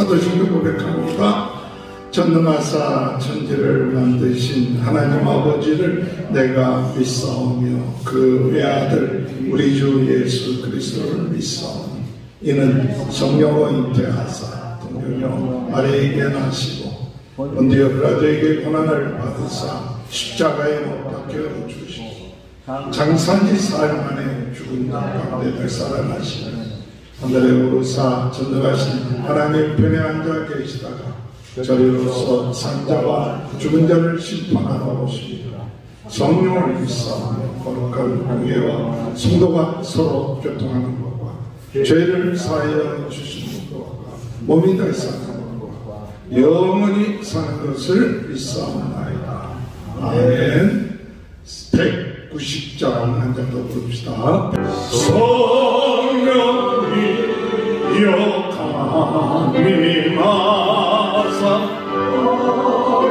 사도신도 고백합니다. 전능하사 천지를 만드신 하나님 아버지를 내가 믿사오며 그 외아들 우리 주 예수 그리스도를 믿사오니 이는 성령으로 잉태하사 동정녀 마리아에게 나시고 본디오 빌라도에게 고난을 받으사 십자가에 못 박혀 주시고 장사지 사흘 만에 죽은 가운데 되살아나시며 하늘에 오르사 전능하신 하나님 편에 앉아 계시다가 저리로서 산자와 죽은 자를 심판하러 오십니다. 성령을 믿사오며 거룩한 공예와 성도가 서로 교통하는 것과 죄를 사하여 주시는 것과 몸이 달싹하는 것과 영원히 사는 것을 믿사옵나이다. 아멘. 190장 한 장 더 부릅시다. 성령이 여감이 마사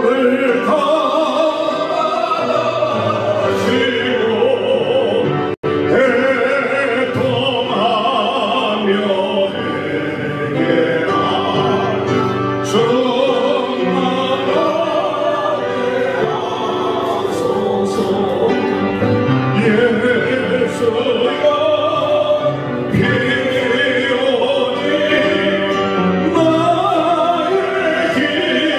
너를 가지고 해통하며 해결한 정말하게 하소서. 예수여 비오니 나의 길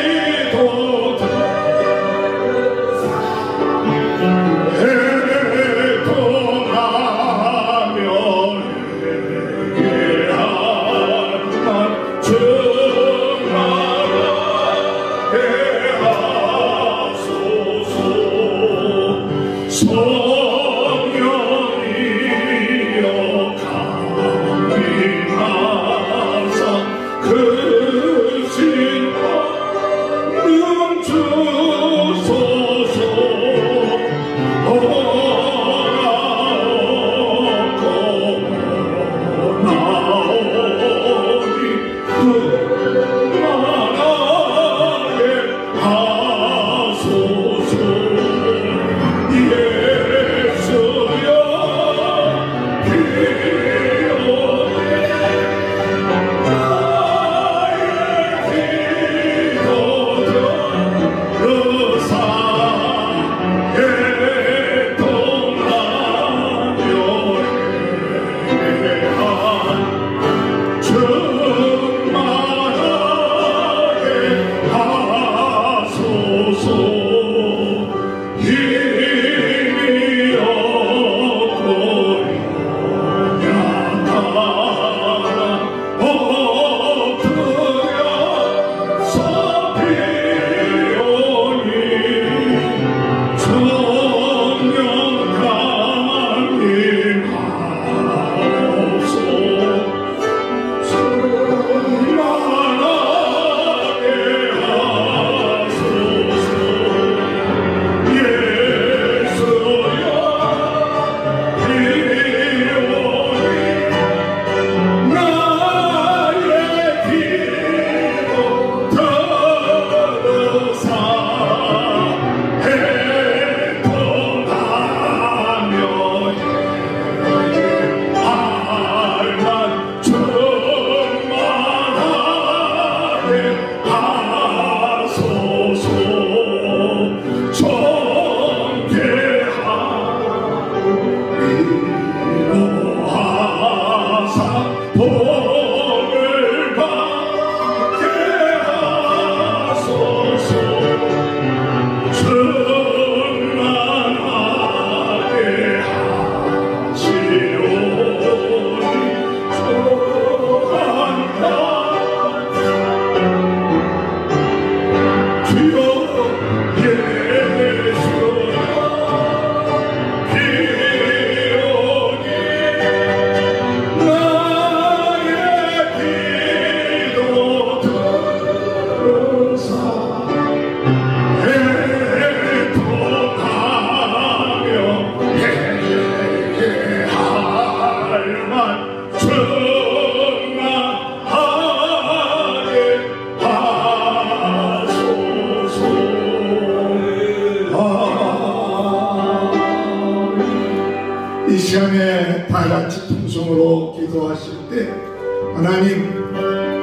하나님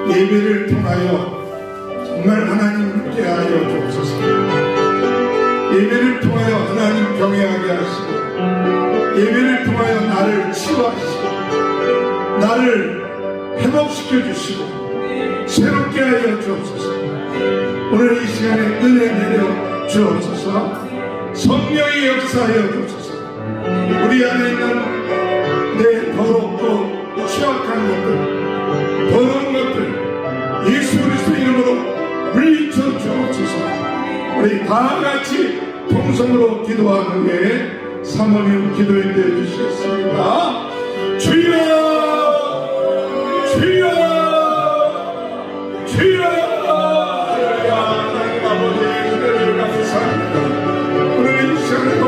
예배를 통하여 정말 하나님 함께 하여 주옵소서. 예배를 통하여 하나님 경외하게 하시고 예배를 통하여 나를 치유하시고 나를 회복시켜 주시고 새롭게 하여 주옵소서. 오늘 이 시간에 은혜 내려 주옵소서. 성령의 역사하여 주옵소서. 우리 안에 있는 내 더럽고 취약한 것들, 더러운 것들 예수 그리스도 이름으로 물리쳐 주옵소서. 우리 다 같이 통성으로 기도하는 후에 사모님 기도해 주시겠습니다. 주여 주여 주여. 하나님 아버지 은혜를 감사합니다. 오늘 이 시간에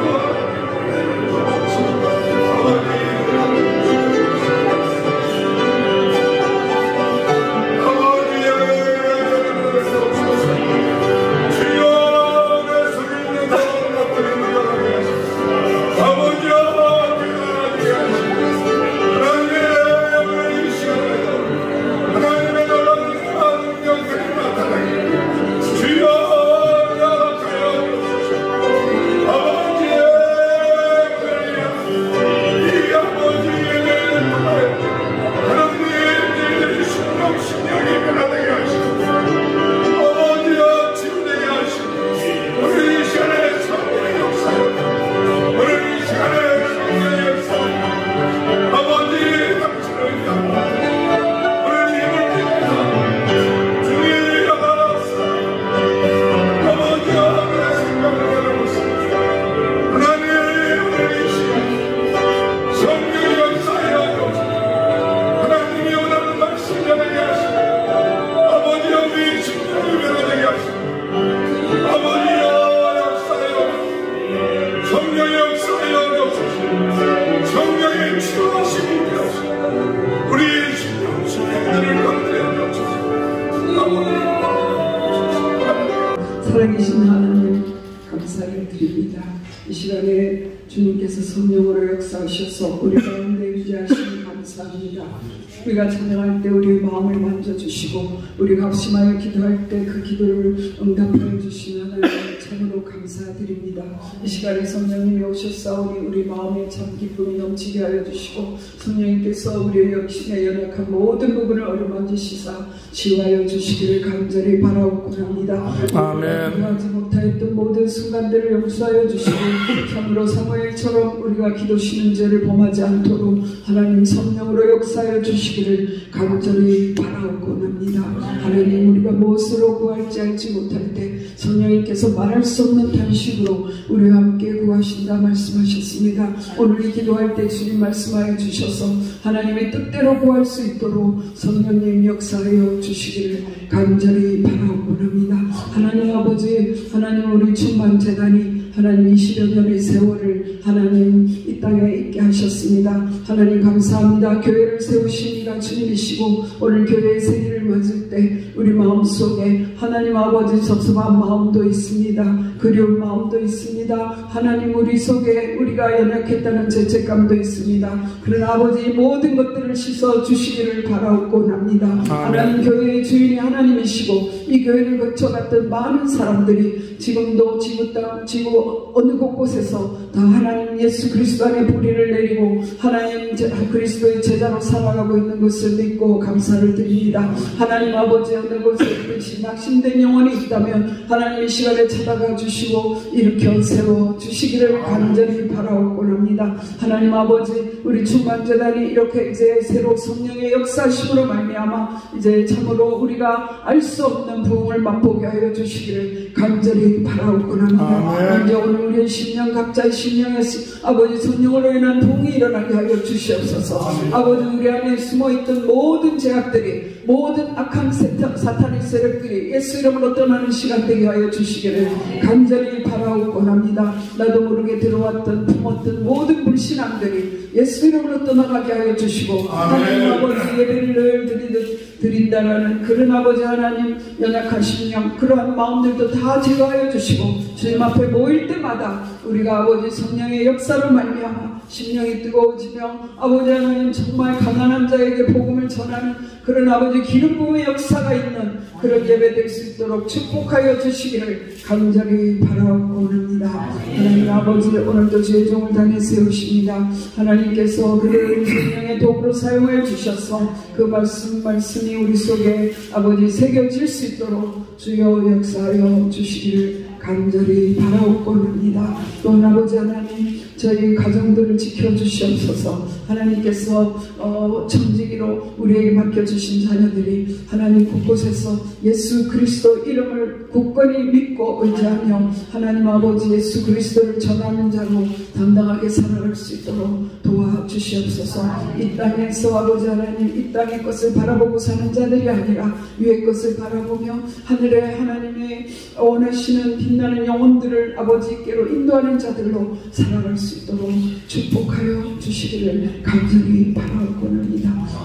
살아계신 하나님 감사를 드립니다. 이 시간에 주님께서 성령으로 역사하셔서 우리 가운데 유지하시니 감사합니다. 우리가 찬양할 때 우리의 마음을 만져주시고 우리가 합심하여 기도할 때 그 기도를 응답하여 주시는 하나님 참으로 감사드립니다. 이 시간에 성령님이 오셨사오니 우리 마음에 참 기쁨이 넘치게 하여 주시고 성령님께서 우리의 영신의 연약한 모든 부분을 어루만지시사 치유하여 주시기를 간절히 바라옵고 합니다. 아멘. 하지 못하였던 모든 순간들을 용서하여 주시고 참으로 사무엘처럼 우리가 기도 쉬는 죄를 범하지 않도록 하나님 성령으로 역사하여 주시기를 간절히 바라옵고 합니다. 하나님 우리가 무엇으로 구할지 알지 못할 때 성령님께서 말할 수 없는 탄식으로 우리와 함께 구하신다 말씀하셨습니다. 오늘 이 기도할 때 주님 말씀하여 주셔서 하나님의 뜻대로 구할 수 있도록 성령님 역사하여 주시기를 간절히 바라옵고 합니다. 하나님 아버지, 하나님 우리 충만재단이 하나님 20여 년의 세월을 하나님 이 땅에 있게 하셨습니다. 하나님 감사합니다. 교회를 세우신 이가 주님이시고 오늘 교회의 생일을 맞을 때 우리 마음속에 하나님 아버지 섭섭한 마음도 있습니다. 그리운 마음도 있습니다. 하나님 우리 속에 우리가 연약했다는 죄책감도 있습니다. 그러나 아버지 모든 것들을 씻어 주시기를 바라옵고 합니다. 하나님 교회의 주인이 하나님이시고 이 교회를 거쳐갔던 많은 사람들이 지금도 지구 어느 곳곳에서 다 하나님 예수 그리스도 안에 불의를 내리고 하나님 그리스도의 제자로 살아가고 있는 것을 믿고 감사를 드립니다. 하나님 아버지 어느 곳에 그것이 낙심된 영혼이 있다면 하나님 이 시간에 찾아가 주시고 일으켜 세워 주시기를 간절히 바라옵고 합니다. 하나님 아버지 우리 충만재단이 이렇게 이제 새로 성령의 역사심으로 말미암아 이제 참으로 우리가 알 수 없는 부흥을 맛보게 하여 주시기를 간절히 바라옵고 합니다. 이제 오늘 우리의 심령 각자의 심령에서 아버지 성령으로 인한 부흥이 일어나게 하여 주시옵소서. 아버지 우리 안에 숨어있던 모든 죄악들이 모든 악한 사탄의 세력들이 예수 이름으로 떠나는 시간 되게 하여 주시기를 간절히 바라옵고 합니다. 나도 모르게 들어왔던 품었던 모든 불신앙들이 예수 이름으로 떠나가게 하여 주시고 하나님 아버지 예배를 늘 드린다라는 그런 아버지 하나님 연약한 심령 그러한 마음들도 다 제거하여 주시고 주님 앞에 모일 때마다 우리가 아버지 성령의 역사로 말미암아 심령이 뜨거워지며 아버지 하나님 정말 가난한 자에게 복음을 전하는 그런 아버지 기름 부음의 역사가 있는 그런 예배 될 수 있도록 축복하여 주시기를 간절히 바라옵니다. 하나님 아버지 오늘도 주의 종을 단에 세우십니다. 하나님께서 그를 생명의 도구로 사용하여 주셔서 그 말씀이 우리 속에 아버지 새겨질 수 있도록 주여 역사하여 주시기를 간절히 바라옵고입니다. 또한 아버지 하나님 저희 가정들을 지켜주시옵소서. 하나님께서 청지기로 우리에게 맡겨주신 자녀들이 하나님 곳곳에서 예수 그리스도 이름을 굳건히 믿고 의지하며 하나님 아버지 예수 그리스도를 전하는 자로 당당하게 살아갈 수 있도록 도와주시옵소서. 이 땅에서 아버지 하나님 이 땅의 것을 바라보고 사는 자들이 아니라 위의 것을 바라보며 하늘에 하나님의 원하시는 빛나는 영혼들을 아버지께로 인도하는 자들로 살아갈 수 있도록 축복하여 주시기를 간절히 바라옵고는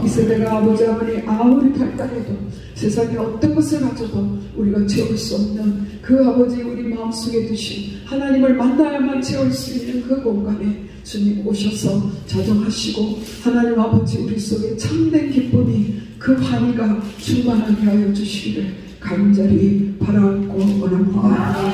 이 세대가 아버지 아무리 발달해도 세상에 어떤 것을 가져도 우리가 채울 수 없는 그 아버지 우리 마음속에 두신 하나님을 만나야만 채울 수 있는 그 공간에 주님 오셔서 자정하시고 하나님 아버지 우리 속에 참된 기쁨이 그 환희가 충만하게 하여 주시기를 간절히 바라옵고 원합니다.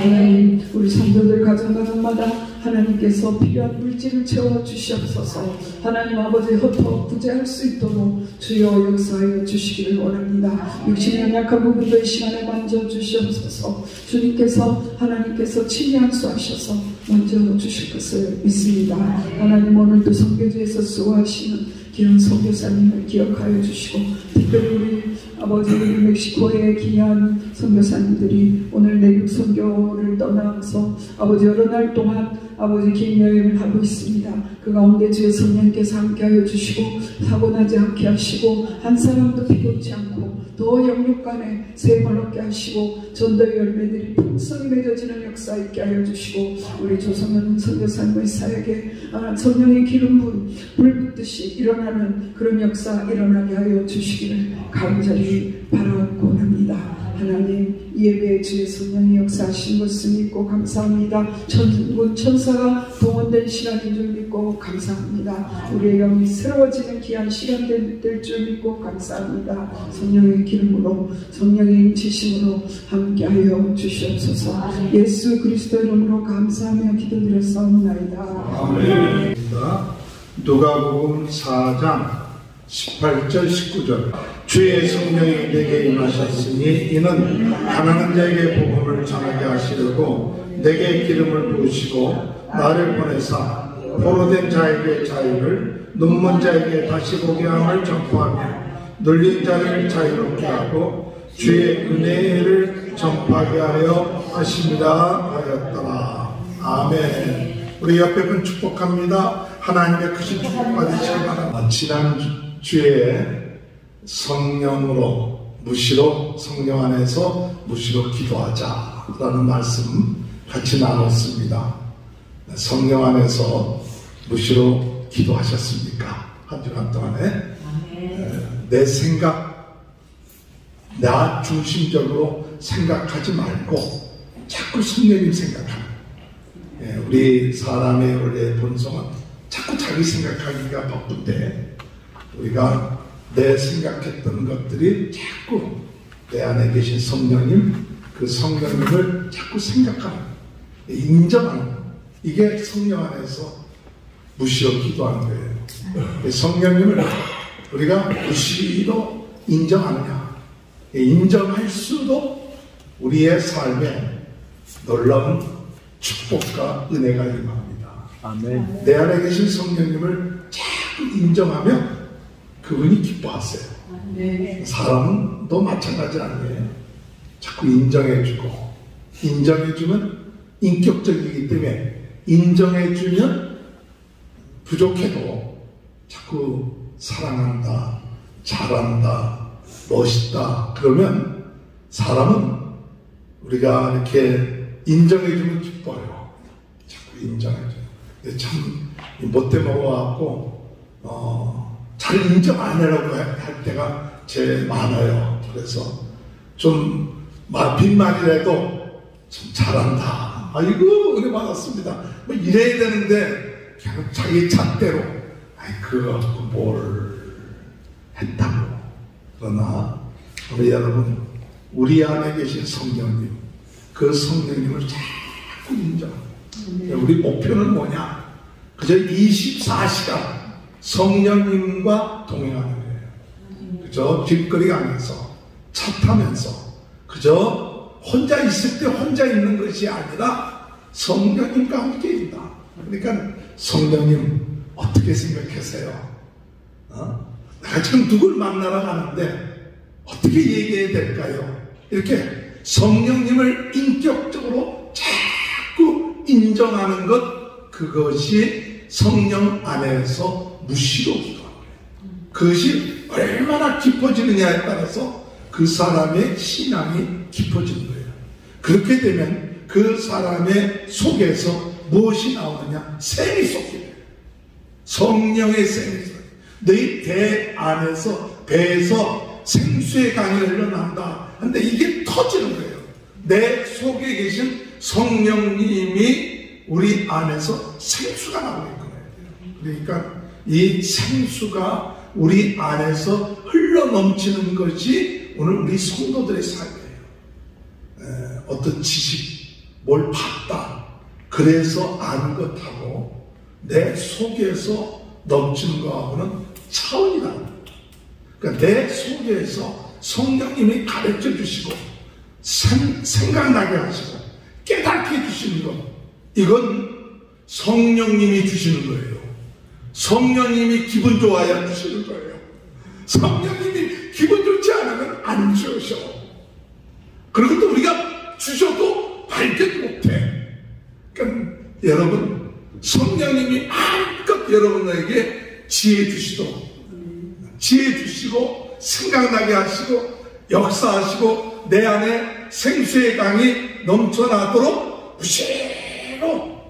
우리 성도들 가정마다 하나님께서 필요한 물질을 채워주시옵소서. 하나님 아버지 헛헛부재할 수 있도록 주여 역사하여 주시기를 원합니다. 육신의 연약한 부분도 이 시간에 만져주시옵소서. 주님께서 하나님께서 친히 안수하셔서 만져주실 것을 믿습니다. 하나님 오늘도 선교지에서 수고하시는 귀한 선교사님을 기억하여 주시고 특별히 우리 아버지 멕시코의 귀한 선교사님들이 오늘 내륙 선교를 떠나서 아버지 여러 날 동안 아버지 긴 여행을 하고 있습니다. 그 가운데 주의 성령께서 함께하여 주시고 사고나지 않게 하시고 한 사람도 피곤치 않고 더 영육간에 샘을 얻게 하시고 전도의 열매들이 풍성히 맺어지는 역사 있게 하여 주시고 우리 조성현 선교사님의 사역에 성령의 기름 불 붙듯이 일어나는 그런 역사 일어나게 하여 주시기를 간절히 바라옵고 합니다. 하나님 이 예배에 주의 성령이 역사하신 것을 믿고 감사합니다. 천사가 동원된 시간인 줄 믿고 감사합니다. 우리의 영이 새로워지는 귀한 시간 될 줄 믿고 감사합니다. 성령의 기름으로 성령의 임치심으로 함께하여 주시옵소서. 예수 그리스도 이름으로 감사하며 기도드렸사옵나이다. 아멘. 누가복음 4장 18절 19절 주의 성령이 내게 임하셨으니 이는 가난한 자에게 복음을 전하게 하시려고 내게 기름을 부으시고 나를 보내사 포로된 자에게 자유를 눈먼 자에게 다시 보게 함을 전파하며 눌린 자를 자유롭게 하고 주의 은혜를 전파하게 하여 하십니다 하였더라. 아멘. 우리 옆에 분 축복합니다. 하나님의 크신 축복 받으시기 바랍니다. 지난주에 성령으로 무시로 성령 안에서 무시로 기도하자라는 말씀 같이 나눴습니다. 성령 안에서 무시로 기도하셨습니까? 한 주간 동안에 내 생각 나 중심적으로 생각하지 말고 자꾸 성령님 생각하는 우리 사람의 원래 본성은 자꾸 자기 생각하기가 바쁜데 우리가 내 생각했던 것들이 자꾸 내 안에 계신 성령님 그 성령님을 자꾸 생각하는 인정하는 이게 성령 안에서 무시로 기도하는 거예요. 성령님을 우리가 무시로 인정하느냐 인정할수록 우리의 삶에 놀라운 축복과 은혜가 임합니다. 아멘. 내 안에 계신 성령님을 자꾸 인정하면 그분이 기뻐하세요. 아멘. 사람도 마찬가지 아니에요. 자꾸 인정해주고 인정해주면 인격적이기 때문에 인정해주면 부족해도 자꾸 사랑한다, 잘한다, 멋있다 그러면 사람은 우리가 이렇게 인정해주면 기뻐요. 자꾸 인정해줘요. 근데 참 못돼 먹어갖고 잘 인정 안 하려고 할 때가 제일 많아요. 그래서 좀 빈말이라도 좀 잘한다. 아이고 은혜 받았습니다. 뭐 이래야 되는데 그냥 자기 잣대로 그거 갖고 뭘 했다고. 그러나 우리 여러분, 우리 안에 계신 성령님, 그 성령님을 자꾸 인정합니다. 우리 목표는 뭐냐? 그저 24시간 성령님과 동행하는 거예요. 그저 길거리 가면서, 차 타면서, 그저 혼자 있을 때 혼자 있는 것이 아니라 성령님과 함께 있다. 그러니까 성령님 어떻게 생각하세요? 내가 지금 누굴 만나러 가는데 어떻게 얘기해야 될까요? 이렇게 성령님을 인격적으로 자꾸 인정하는 것, 그것이 성령 안에서 무시로 기도하는 거예요. 그것이 얼마나 깊어지느냐에 따라서 그 사람의 신앙이 깊어지는 거예요. 그렇게 되면 그 사람의 속에서 무엇이 나오느냐? 샘이 솟게 돼요. 성령의 샘이 솟게. 너희 배 안에서, 배에서 생수의 강이 흘러난다. 근데 이게 터지는 거예요. 내 속에 계신 성령님이 우리 안에서 생수가 나오고 있거든요. 그러니까 이 생수가 우리 안에서 흘러 넘치는 것이 오늘 우리 성도들의 삶이에요. 어떤 지식, 뭘 봤다, 그래서 아는 것하고 내 속에서 넘치는 것하고는 차원이 다릅니다. 그러니까 내 속에서 성령님이 가르쳐 주시고 생각나게 하시고 깨닫게 해주시는 것, 이건 성령님이 주시는 거예요. 성령님이 기분 좋아야 주시는 거예요. 성령님이 기분 좋지 않으면 안 주셔. 그리고 또 우리가 주셔도 발견 못해. 그러니까 여러분, 성령님이 마음껏 여러분에게 지혜 주시고 생각나게 하시고 역사하시고 내 안에 생수의 강이 넘쳐나도록 무시로,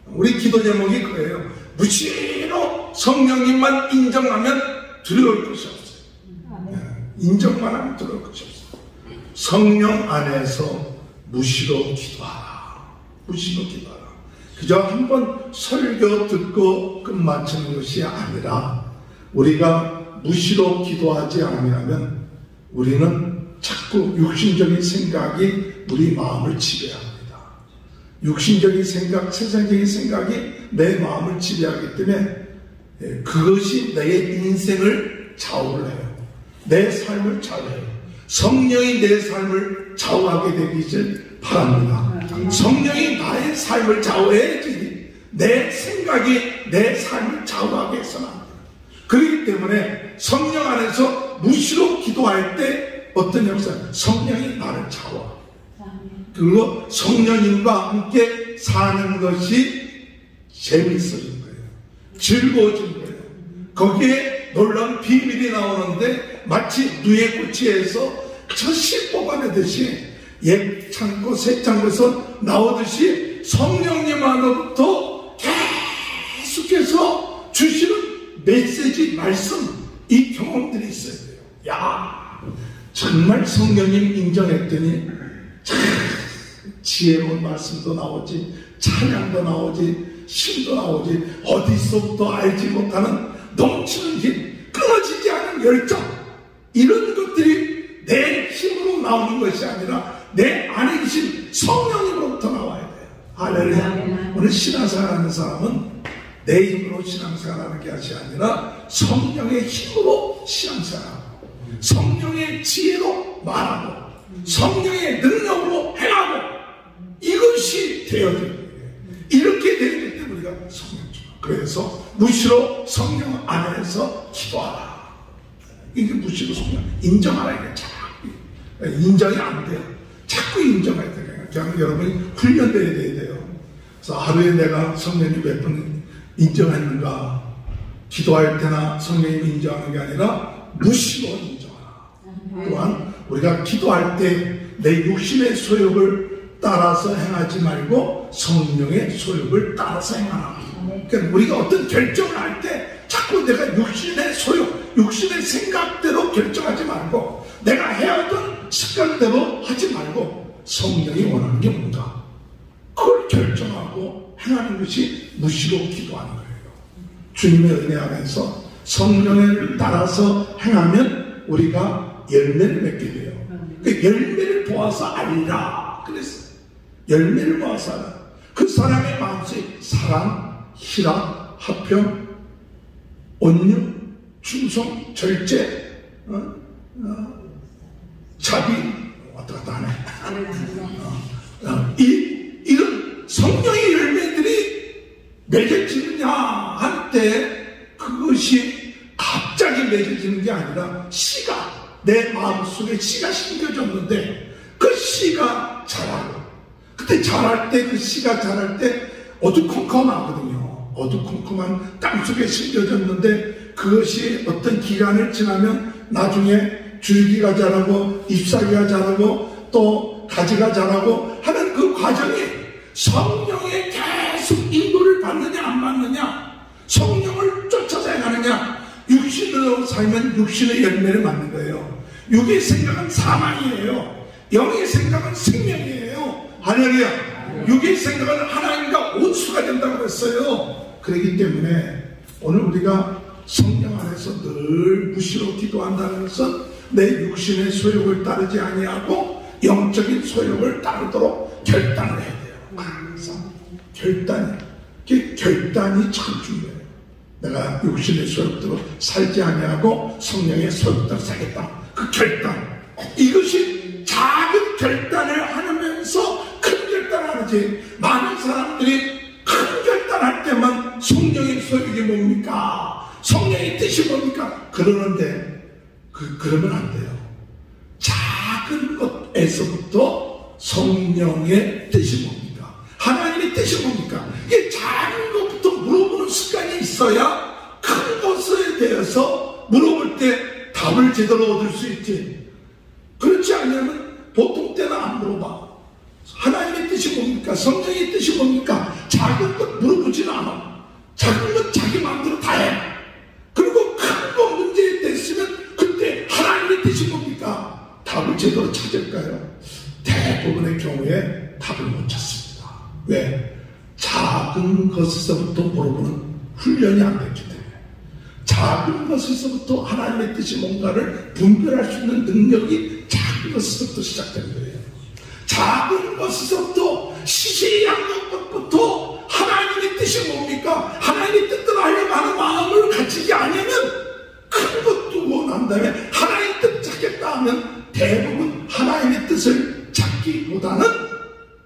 우리 기도 제목이 그래요. 무시로 성령님만 인정하면 두려울 것이 없어요. 인정만 하면 두려울 것이 없어요. 성령 안에서 무시로 기도하라. 무시로 기도하라. 그저 한번 설교 듣고 끝마치는 것이 아니라 우리가 무시로 기도하지 않으면 우리는 자꾸 육신적인 생각이 우리 마음을 지배합니다. 육신적인 생각, 세상적인 생각이 내 마음을 지배하기 때문에 그것이 내 인생을 좌우를 해요. 내 삶을 좌우해요. 성령이 내 삶을 좌우하게 되기를 바랍니다. 성령이 나의 삶을 좌우해야지 내 생각이 내 삶을 좌우하게 해서는 안 돼요. 그렇기 때문에 성령 안에서 무시로 기도할 때 어떤 역사? 성령이 나를 좌우하고 그리고 성령님과 함께 사는 것이 재밌어진 거예요. 즐거워진 거예요. 거기에 놀라운 비밀이 나오는데 마치 누에 꼬치에서 젖씨 뽑아내듯이 옛 창고 새 창고에서 나오듯이 성령님 안으로부터 계속해서 주시는 메시지, 말씀, 이 경험들이 있어야 돼요. 야, 정말 성령님 인정했더니 참 지혜로운 말씀도 나오지, 찬양도 나오지, 힘도 나오지, 어디서부터 알지 못하는 넘치는 힘, 끊어지지 않은 열정, 이런 것들이 내 힘으로 나오는 것이 아니라 내 안에 계신 성령님으로부터 나와야 돼요. 할렐루야. 오늘 신앙생활하는 사람은 내 힘으로 신앙생활하는 것이 아니라 성령의 힘으로 신앙생활하고 성령의 지혜로 말하고 성령의 능력으로 행하고 이것이 되어야 돼요. 이렇게 되기 때문에 우리가 성령 중. 그래서 무시로 성령 안에서 기도하라. 이게 무시로 성령 인정하라. 이게 자꾸 인정이 안 돼요. 자꾸 인정해야 돼요. 그냥 여러분이 훈련돼야 돼요. 그래서 하루에 내가 성령님 몇 번 인정했는가? 기도할 때나 성령님이 인정하는 게 아니라 무시로 인정하라. 또한 우리가 기도할 때 내 육신의 소욕을 따라서 행하지 말고 성령의 소욕을 따라서 행하라. 그러니까 우리가 어떤 결정을 할 때 자꾸 내가 육신의 소욕, 육신의 생각대로 결정하지 말고 내가 해왔던 습관대로 하지 말고 성령이 원하는 게 뭔가 그걸 결정하고 행하는 것이 무시로 기도하는 거예요. 주님의 은혜 안에서 성령을 따라서 행하면 우리가 열매를 맺게 돼요. 그 열매를 보아서 알리라 그랬어요. 열매를 보아서 알라. 그 사람의 마음속에 사랑, 희락, 화평, 온유, 충성, 절제, 자비 왔다 갔다 하네. 이런 성령의 열매들이 맺어지느냐 할 때 그것이 갑자기 맺어지는 게 아니라 씨가 내 마음속에 씨가 심겨졌는데 그 씨가 자라고 그때 자랄 때 그 씨가 자랄 때 어두컴컴하거든요. 어두컴컴한 땅속에 심겨졌는데 그것이 어떤 기간을 지나면 나중에 줄기가 자라고 잎사귀가 자라고 또 가지가 자라고 하는 그 과정이 성령에 계속 인도를 받느냐 안 받느냐 성령을 쫓아서 가느냐 육신으로 살면 육신의 열매를 맞는 거예요. 육의 생각은 사망이에요. 영의 생각은 생명이에요. 할렐루야. 육의 생각은 하나님과 온수가 된다고 했어요. 그렇기 때문에 오늘 우리가 성령 안에서 늘 무시로 기도한다는 것은 내 육신의 소욕을 따르지 아니하고 영적인 소욕을 따르도록 결단을 해야 돼요. 항상 결단이 참 중요해요. 내가 육신의 소욕대로 살지 아니하고 성령의 소욕대로 살겠다. 그 결단, 이것이 작은 결단을 하면서 큰 결단을 하지. 많은 사람들이 큰 결단할 때만 성령의 소욕이 뭡니까? 성령의 뜻이 뭡니까? 그러는데 그러면 안 돼요. 작은 것에서부터 성령의 뜻이 뭡니까? 하나님의 뜻이 뭡니까? 이게 작은 것부터 물어보는 습관이 있어야 큰 것에 대해서 물어볼 때 답을 제대로 얻을 수 있지. 그렇지 않으면 보통 때는 안 물어봐. 하나님의 뜻이 뭡니까? 성령의 뜻이 뭡니까? 작은 것 물어보지는 않아. 작은 것 자기 마음대로 다 해. 그리고 큰 거 문제에 됐으면 그때 하나님의 뜻이 뭡니까? 답을 제대로 찾을까요? 대부분의 경우에 답을 못 찾습니다. 왜? 작은 것에서부터 물어보는 훈련이 안 됐기 때문에. 작은 것에서부터 하나님의 뜻이 뭔가를 분별할 수 있는 능력이 작은 것에서부터 시작된 거예요. 작은 것에서부터 시시양양 것부터 하나님의 뜻이 뭡니까? 하나님의 뜻대로 하려고 하는 마음을 가지지 않으면 큰 것 두고 난 다음에 하나님의 뜻 찾겠다 하면 대부분 하나님의 뜻을 찾기보다는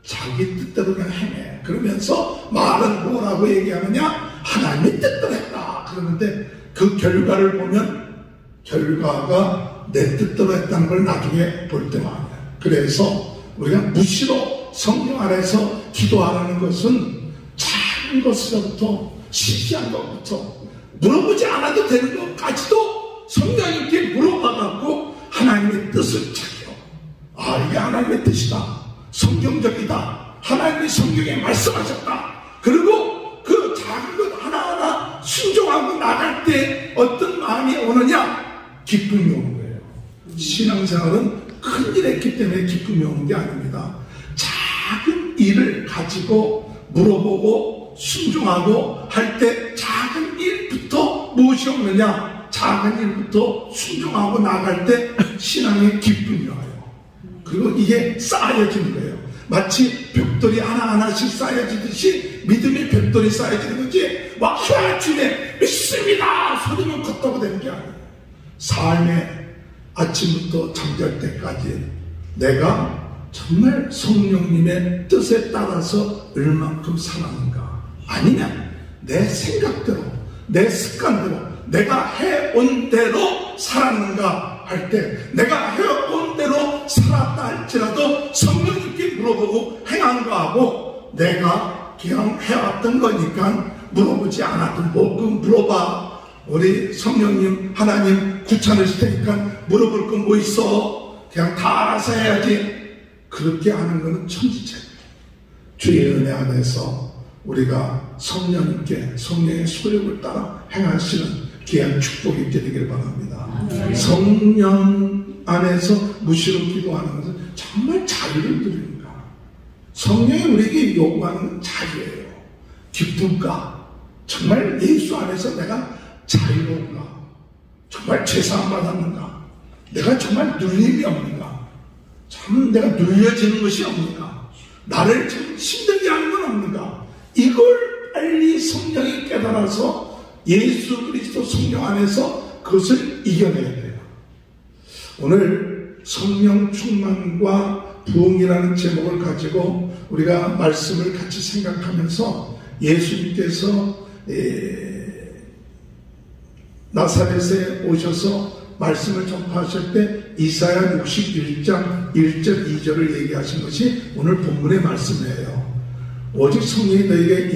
자기 뜻대로 그냥 행해. 그러면서 말은 뭐라고 얘기하느냐? 하나님의 뜻대로 했다. 그러는데 그 결과를 보면 결과가 내 뜻대로 했다는 걸 나중에 볼 때만 해요. 그래서 우리가 무시로 성령 안에서 기도하라는 것은 작은 것에서부터 시시한 것부터 물어보지 않아도 되는 것까지도 성령님께 물어봐갖고 하나님의 뜻을 찾게요. 아, 이게 하나님의 뜻이다. 성경적이다. 하나님의 성경에 말씀하셨다. 그리고 그 작은 것 하나하나 순종하고 나갈 때 어떤 마음이 오느냐? 기쁨이 오는 거예요. 신앙생활은 큰 일 했기 때문에 기쁨이 오는 게 아닙니다. 작은 일을 가지고 물어보고 순종하고 할 때 작은 일부터 무엇이 오느냐? 작은 일부터 순종하고 나갈 때 신앙의 기쁨이 와요. 그리고 이게 쌓여지는 거예요. 마치 벽돌이 하나하나씩 쌓여지듯이 믿음의 벽돌이 쌓여지는 거지. 와, 주님의 믿습니다 소리만 걷다고 되는 게 아니에요. 삶의 아침부터 잠잘 때까지 내가 정말 성령님의 뜻에 따라서 얼만큼 살았는가, 아니면 내 생각대로 내 습관대로 내가 해온 대로 살았는가 할 때, 내가 해온 대로 살았다 할지라도 성령님께 물어보고 행한 거하고 내가 그냥 해왔던 거니까 물어보지 않아도 뭐 물어봐. 우리 성령님 하나님 귀찮으실 테니까 물어볼 건 뭐 있어? 그냥 다 알아서 해야지. 그렇게 하는 것은 천지차입니다. 주의 은혜 안에서 우리가 성령님께 성령의 소욕을 따라 행하시는 귀한 축복이 있게 되길 바랍니다. 성령 안에서 무시로 기도하는 것은 정말 자유를 드립니다. 성령이 우리에게 요구하는 건 자유예요. 기쁨과 정말 예수 안에서 내가 자유로운가? 정말 죄사함 받았는가? 내가 정말 눌림이 없는가? 참 내가 눌려지는 것이 없는가? 나를 좀 힘들게 하는 건 없는가? 이걸 빨리 성령이 깨달아서 예수 그리스도 성령 안에서 그것을 이겨내야 돼요. 오늘 성령 충만과 부흥이라는 제목을 가지고 우리가 말씀을 같이 생각하면서 예수님께서 나사렛에 오셔서 말씀을 전파하실 때 이사야 61장 1절 2절을 얘기하신 것이 오늘 본문의 말씀이에요. 오직 성령이 내게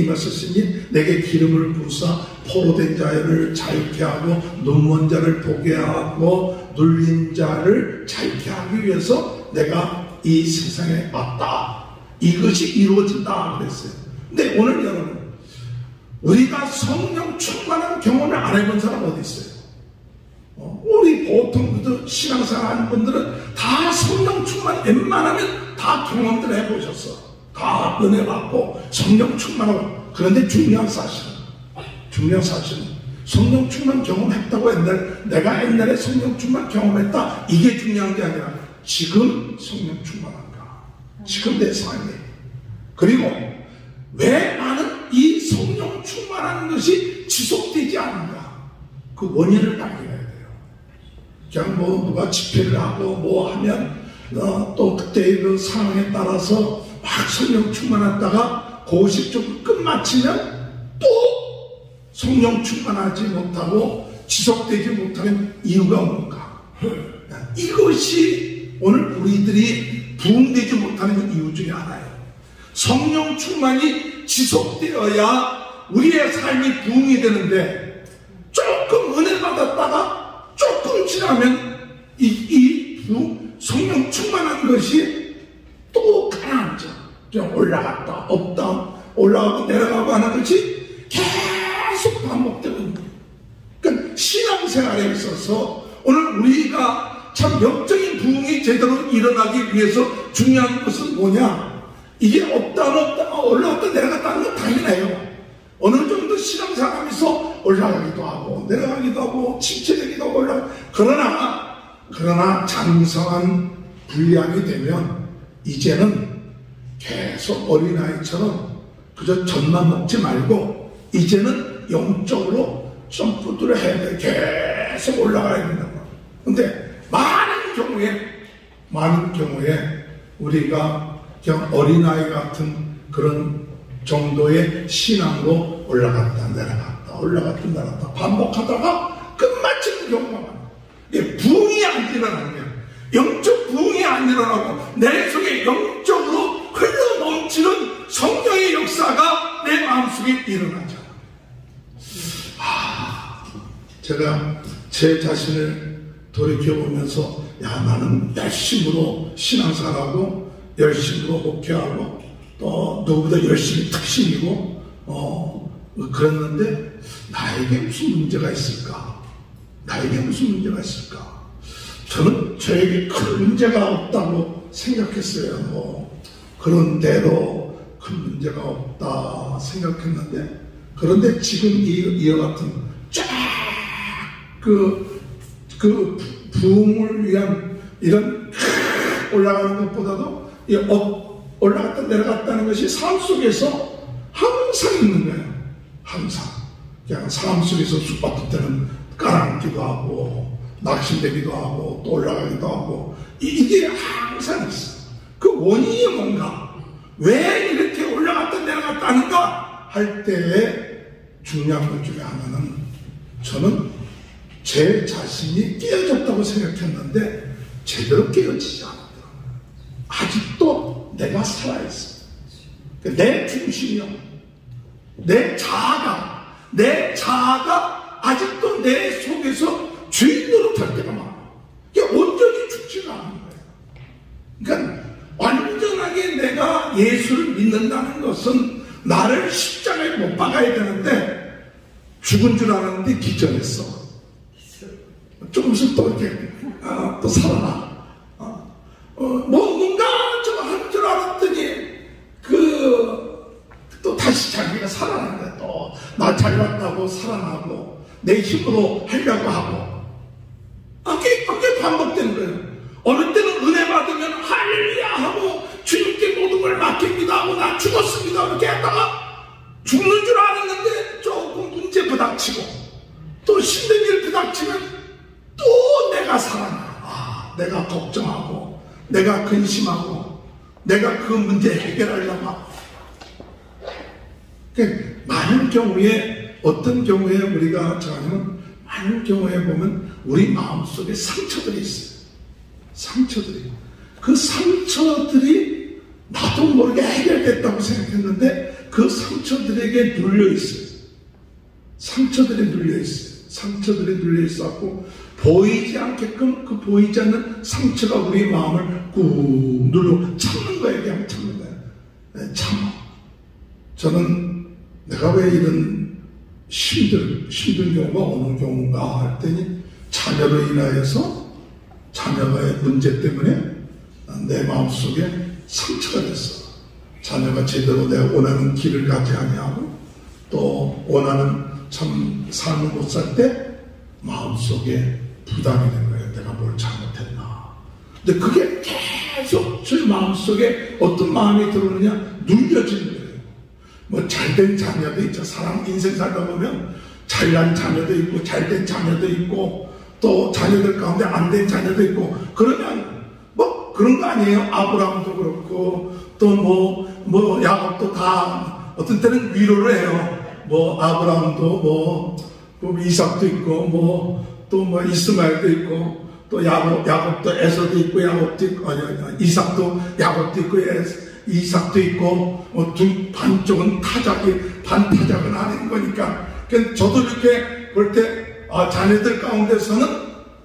임하셨으니 내게 기름을 부으사 포로된 자를 자유케 하고 눈먼 자를 보게 하고 눌린 자를 자유케 하기 위해서 내가 이 세상에 왔다. 이것이 이루어진다 그랬어요. 근데 오늘 여러분, 우리가 성령 충만한 경험을 안 해본 사람 어디 있어요? 우리 보통 신앙생활 하는 분들은 다 성령 충만 웬만하면 다 경험들 해보셨어. 다 은혜 받고 성령 충만하고. 그런데 중요한 사실은 성령 충만 경험했다고 내가 옛날에 성령 충만 경험했다 이게 중요한 게 아니라 지금 성령 충만한가, 지금 내 삶이, 그리고 왜 나는 이 성령 충만한 것이 지속되지 않는가, 그 원인을 발견해야 돼요. 그냥 누가 집회를 하고 하면 또 그때의 그 상황에 따라서 막 성령 충만했다가 그것이 좀 끝마치면 또 성령 충만하지 못하고 지속되지 못하는 이유가 뭔가. 이것이 오늘 우리들이 부흥되지 못하는 이유 중에 하나예요. 성령 충만이 지속되어야 우리의 삶이 부흥이 되는데, 조금 은혜 받았다가 조금 지나면 이 성령 충만한 것이 또 가라앉아. 그냥 올라갔다 없다 올라가고 내려가고 하는 것이 계속 반복되고 있는 거예요. 그러니까 신앙생활에 있어서 오늘 우리가 참 영적인 부흥이 제대로 일어나기 위해서 중요한 것은 뭐냐? 이게 없다 올라갔다 내려갔다 하는 건 당연해요. 어느 정도 신앙생활하면서 올라가기도 하고 내려가기도 하고 침체되기도 하고 올라가고. 그러나 장성한 분량이 되면 이제는 계속 어린아이처럼 그저 젖만 먹지 말고 이제는 영적으로 점프들을 해야 돼. 계속 올라가야 된다고. 근데 많은 경우에 우리가 그냥 어린아이 같은 그런 정도의 신앙으로 올라갔다 내려갔다 반복하다가 끝마치는 경우가 많아요. 부흥이 안 일어나면, 영적 부흥이 안 일어나고 내 속에 영적으로 흘러넘치는 성령의 역사가 내 마음속에 일어나죠. 제가 제 자신을 돌이켜보면서 나는 열심으로 신앙생활하고 열심으로 목회하고 또 누구보다 열심히 특신이고 그랬는데 나에게 무슨 문제가 있을까? 저는 저에게 큰 문제가 없다고 생각했어요. 그런 대로 큰 문제가 없다 생각했는데, 그런데 지금 이와 같은 그 부흥을 위한 이런 올라가는 것보다도 올라갔다 내려갔다는 것이 삶 속에서 항상 있는 거예요. 항상. 그냥 삶 속에서 쑥밭을 때는 깔아앉기도 하고 낙심되기도 하고 또 올라가기도 하고 이게 항상 있어. 그 원인이 뭔가, 왜 이렇게 올라갔다 내려갔다 하는가 할 때에 중요한 것 중에 하나는, 저는 제 자신이 깨어졌다고 생각했는데 제대로 깨어지지 않았더라고요. 아직도 내가 살아있어. 내 중심이요, 내 자아가 아직도 내 속에서 주인 노릇할 때가 많아. 이게 온전히 죽지가 않은 거예요. 그러니까 완전하게 내가 예수를 믿는다는 것은 나를 십자가에 못 박아야 되는데 죽은 줄 알았는데 기절했어. 좀 있으면 또 이렇게 또 살아나. 뭔가 좀 할 줄 알았더니 또 다시 자기가 살아난 거야. 내 힘으로 하려고 하고 그게 반복되는 거예요. 어느 때는 은혜 받으면 할렐루야 하고 주님께 모든 걸 맡깁니다 하고 나 죽었습니다 이렇게 했다가 죽는 줄 알았는데 조금 문제 부닥치고 또 힘든 일 부닥치면 또 내가 살아나. 내가 걱정하고 내가 근심하고 내가 그 문제 해결하려고 하고. 많은 경우에 어떤 경우에 우리가 자하면 많은 경우에 보면 우리 마음속에 상처들이 있어요. 상처들이. 그 상처들이 나도 모르게 해결됐다고 생각했는데 그 상처들에게 눌려있어요. 상처들이 눌려있어요. 상처들이 눌려있었고 보이지 않게끔 그 보이지 않는 상처가 우리 마음을 꾹 눌러 참는 거예요. 그냥 참는 거예요. 참아. 저는 내가 왜 이런 힘든 경우가 오는 경우인가 할 때니 자녀로 인하여서 자녀의 문제 때문에 내 마음속에 상처가 됐어. 자녀가 제대로 내가 원하는 길을 가지 아니하고 또 원하는 참 삶을 못 살 때 마음속에 부담이 된 거예요. 내가 뭘 잘못했나. 근데 그게 계속 제 마음속에 어떤 마음이 들어오느냐 눌려지는 거예요. 뭐 잘된 자녀도 있죠. 사람 인생 살다 보면 잘난 자녀도 있고 잘된 자녀도 있고 또 자녀들 가운데 안 된 자녀도 있고 그러면 뭐 그런 거 아니에요. 아브라함도 그렇고 또 뭐 야곱도 다 어떤 때는 위로를 해요. 뭐 아브라함도 뭐 이삭도 있고 또 이스마엘도 있고 또 야곱도 에서도 있고 야곱도 있고 이삭도 야곱도 있고 이삭도 있고 반쪽은 타작이 반타작은 아닌 거니까. 그러니까 저도 이렇게 볼 때 자녀들 가운데서는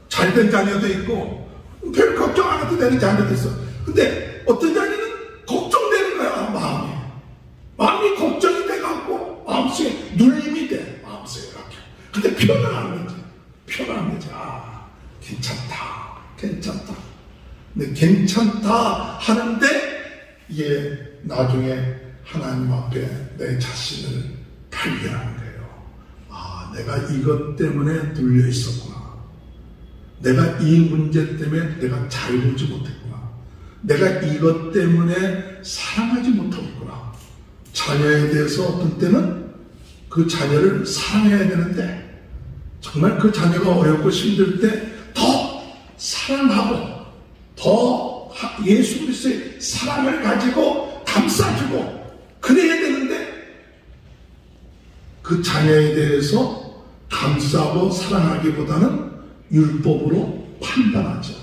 잘된 자녀도 있고 별 걱정 안 해도 되는 자녀도 있어. 근데 어떤 자녀는 걱정되는 거야. 마음이 걱정이 돼갖고 마음속에 눌림이 돼. 마음속에 이렇게. 근데 표현하는 거지. 괜찮다. 근데 괜찮다 하는데 이게 나중에 하나님 앞에 내 자신을 발견하는 거예요. 내가 이것 때문에 눌려 있었구나. 내가 이 문제 때문에 내가 잘 보지 못했구나. 내가 이것 때문에 사랑하지 못하겠구나. 자녀에 대해서 어떤 때는 그 자녀를 사랑해야 되는데 정말 그 자녀가 어렵고 힘들 때 더 사랑하고 더 예수 그리스도의 사랑을 가지고 감싸주고 그래야 되는데 그 자녀에 대해서 감싸고 사랑하기보다는 율법으로 판단하죠.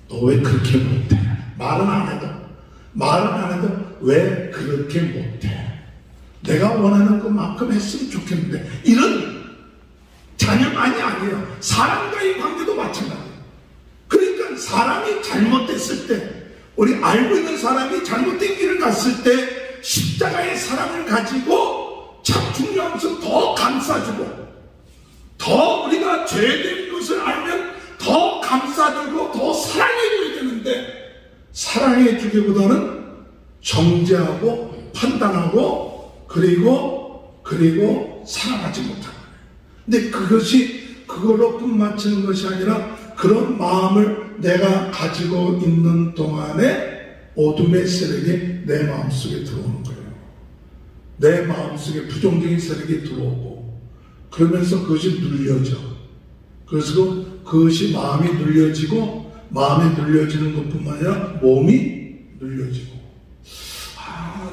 너 왜 그렇게 못해? 말은 안 해도 왜 그렇게 못해? 내가 원하는 것만큼 했으면 좋겠는데 이런 자녀만이 아니에요. 사람과의 관계도 마찬가지예요. 그러니까 사람이 잘못됐을 때 우리 알고 있는 사람이 잘못된 길을 갔을 때 십자가의 사랑을 가지고 참 중요한 것은 더 감싸주고 더 우리가 죄된 것을 알면 더 감싸주고 더 사랑해줘야 되는데 사랑해주기보다는 정죄하고 판단하고 그리고 사랑하지 못하는 거예요. 근데 그것이 그걸로 끝마치는 것이 아니라 그런 마음을 내가 가지고 있는 동안에 어둠의 세력이 내 마음속에 들어오는 거예요. 내 마음속에 부정적인 세력이 들어오고 그러면서 그것이 눌려져. 그래서 그것이 마음이 눌려지고 마음이 눌려지는 것뿐만 아니라 몸이 눌려지고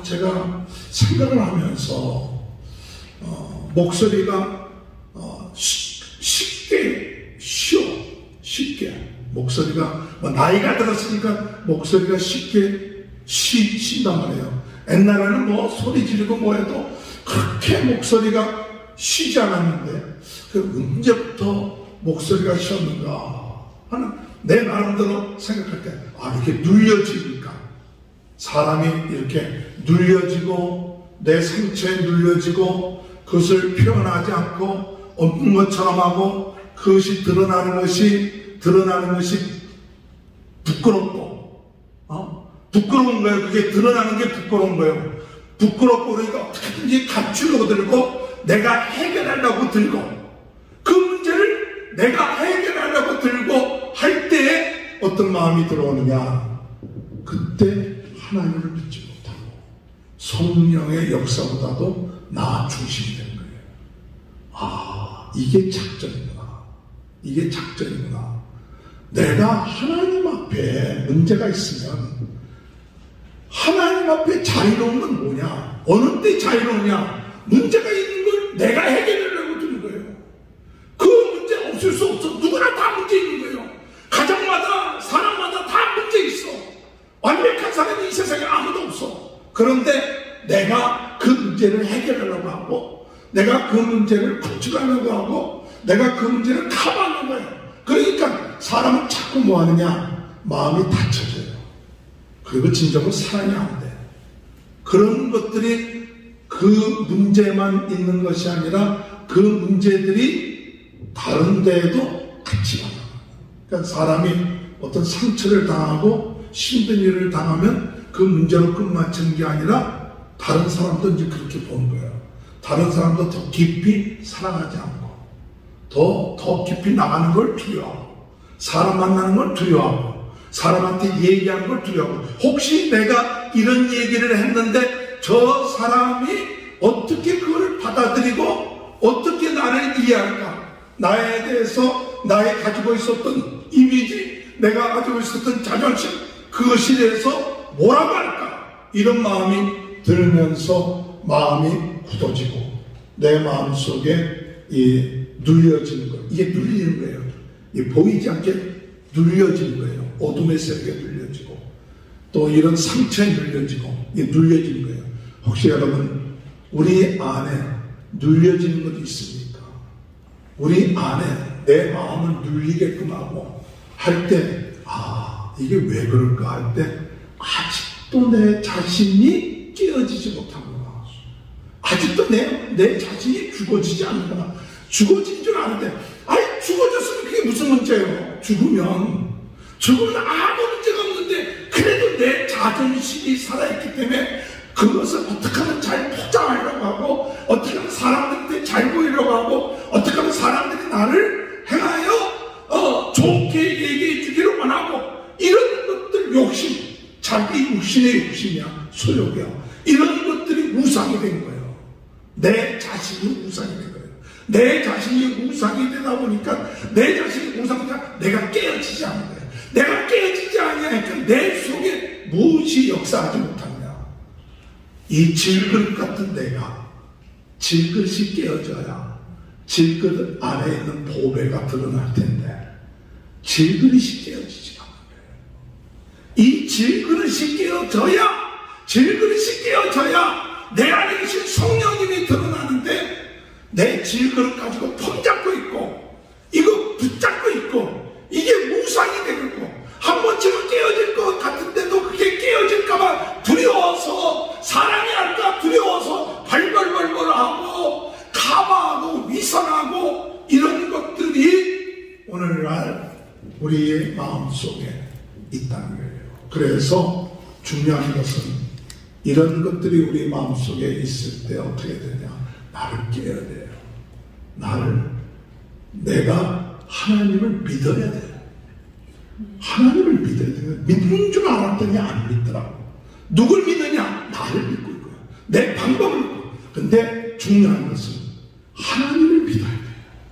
제가 생각을 하면서 목소리가 쉽게 목소리가 나이가 들었으니까 목소리가 쉽게 쉰단 말이에요. 옛날에는 소리 지르고 해도 그렇게 목소리가 쉬지 않았는데 언제부터 목소리가 쉬었는가 하는 내 나름대로 생각할 때 이렇게 눌려지니까 사람이 이렇게 눌려지고 내 상처에 눌려지고 그것을 표현하지 않고 없는 것처럼 하고 그것이 드러나는 것이 부끄러운 거예요. 그게 드러나는 게 부끄러운 거예요. 부끄럽고 그러니까 어떻게든지 감추려고 들고 내가 해결하려고 들고 내가 해결하려고 들고 할 때에 어떤 마음이 들어오느냐? 그때 하나님을 믿지 못하고 성령의 역사보다도 나 중심이 되는 거예요. 아, 이게 작전이구나. 이게 작전이구나. 내가 하나님 앞에 문제가 있으면 하나님 앞에 자유로운 건 뭐냐? 어느 때 자유로우냐? 문제가 있는 걸 내가 해결하려고 드는 거예요. 그 문제 없을 수 없어. 누구나 다 문제 있는 거예요. 가정마다 사람마다 다 문제 있어. 완벽한 사람이 이 세상에 아무도 없어. 그런데 내가 그 문제를 해결하려고 하고 내가 그 문제를 구축하려고 하고 내가 그 문제를 커버하려고 해요. 그러니까 사람은 자꾸 뭐 하느냐? 마음이 닫혀져요. 그리고 진정으로 사랑이 안 돼. 그런 것들이 그 문제만 있는 것이 아니라 그 문제들이 다른 데에도 같이 와요. 그러니까 사람이 어떤 상처를 당하고 힘든 일을 당하면 그 문제로 끝마치는 게 아니라 다른 사람도 이제 그렇게 보는 거예요. 다른 사람도 더 깊이 사랑하지 않고 더 깊이 나가는 걸 두려워하고 사람 만나는 걸 두려워하고 사람한테 얘기하는 걸 두려워하고 혹시 내가 이런 얘기를 했는데 저 사람이 어떻게 그걸 받아들이고 어떻게 나를 이해할까? 나에 대해서 나의 가지고 있었던 이미지, 내가 가지고 있었던 자존심, 그것에 대해서 뭐라고 할까? 이런 마음이 들면서 마음이 굳어지고 내 마음속에 눌려지는 거예요. 이게 눌리는 거예요. 보이지 않게 눌려지는 거예요. 어둠의 세계에 눌려지고 또 이런 상처에 눌려지고 이게 눌려지는 거예요. 혹시 여러분 우리 안에 눌려지는 것도 있습니까? 우리 안에 내 마음을 눌리게끔 하고 할 때 이게 왜 그럴까 할 때 아직도 내 자신이 깨어지지 못하구나. 아직도 내 자신이 죽어지지 않는구나. 죽어진 줄 아는데 죽어졌으면 그게 무슨 문제예요? 죽으면 아무 문제가 없는데 그래도 내 자존심이 살아있기 때문에 그것을 어떻게 하면 잘 포장하려고 하고 어떻게 하면 사람들한테 잘 보이려고 하고 어떻게 하면 사람들이 나를 행하여 좋게 얘기해 주기를 원하고 이런 것들 욕심, 자기 육신의 욕심이야, 소욕이야. 이런 것들이 우상이 된 거예요. 내 자신이 우상이 된 거예요. 내 자신이 우상이 되다 보니까 내 자신이 우상이다. 내가 깨어지지 않는 거예요. 내가 깨어지지 않으니까 내 속에 무엇이 역사하지 못하느냐. 이 질그릇 같은 내가 질그릇이 깨어져야 질그릇 안에 있는 보배가 드러날 텐데 질그릇이 깨어지지 않는 거예요. 이 질그릇이 깨어져야 내 안에 계신 성령님이 드러나는데 내 질그릇 가지고 폼잡고 있고 이거 붙잡고 있고 이게 무상이 되고 한 번쯤은 깨어질 것 같은데도 그게 깨어질까봐 두려워서 사람이 할까 두려워서 발벌벌벌하고 가봐하고 위선하고 이런 것들이 오늘날 우리의 마음속에 있다는 거예요. 그래서 중요한 것은 이런 것들이 우리 마음속에 있을 때 어떻게 되냐. 나를 깨야 돼요. 내가 하나님을 믿어야 돼요. 하나님을 믿어야 돼요. 믿는 줄 알았더니 안 믿더라고. 누굴 믿느냐? 나를 믿고 있고요. 내 방법을 믿고. 근데 중요한 것은 하나님을 믿어야 돼요.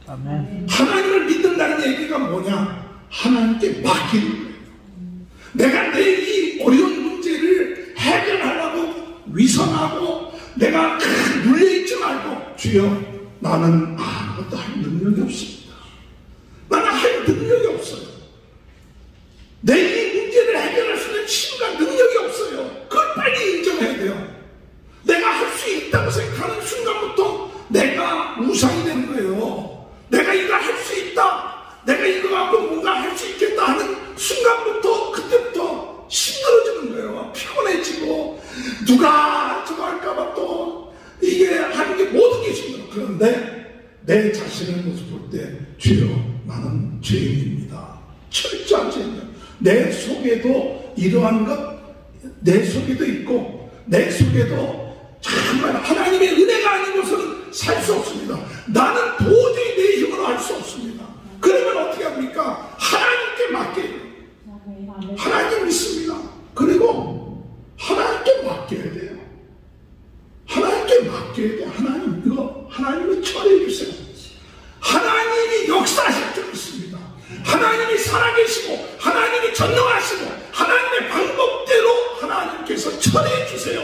아멘. 하나님을 믿는다는 얘기가 뭐냐? 하나님께 맡기는 거예요. 내가 내 이 어려운 문제를 해결하려고 위선하고 내가 눌려있지 말고 주여 나는 아무것도 할 능력이 없습니다. 나는 할 능력이 없어요. 내 이 문제를 해결할 수 있는 힘과 능력이 없어요. 그걸 빨리 인정해야 돼요. 내가 할 수 있다고 생각하는 순간부터 내가 우상이 되는 거예요. 내가 이거 할 수 있다. 내가 이거 갖고 뭔가 할 수 있겠다 하는 순간부터 그때부터 힘들어지는 거예요. 피곤해지고 누가 저거 할까봐 또 이게 하는 게 모든 게 힘들어. 그런데 내 자신의 모습 볼 때 주여 나는 죄인입니다. 철저한 죄인이야. 내 속에도 이러한 것 내 속에도 있고 내 속에도 정말 하나님의 은혜가 아닌 것은 살 수 없습니다. 나는 도저히 내 힘으로 할 수 없습니다. 그러면 어떻게 합니까? 하나님께 맡겨요. 하나님 믿습니다. 그리고 하나님께 맡겨야 돼요. 하나님께 맡겨야 돼요. 하나님, 이거 하나님을 처리해 주세요. 하나님이 역사하실 줄 믿습니다. 하나님이 살아계시고 하나님이 전능하시고 하나님의 방법대로 하나님께서 처리해 주세요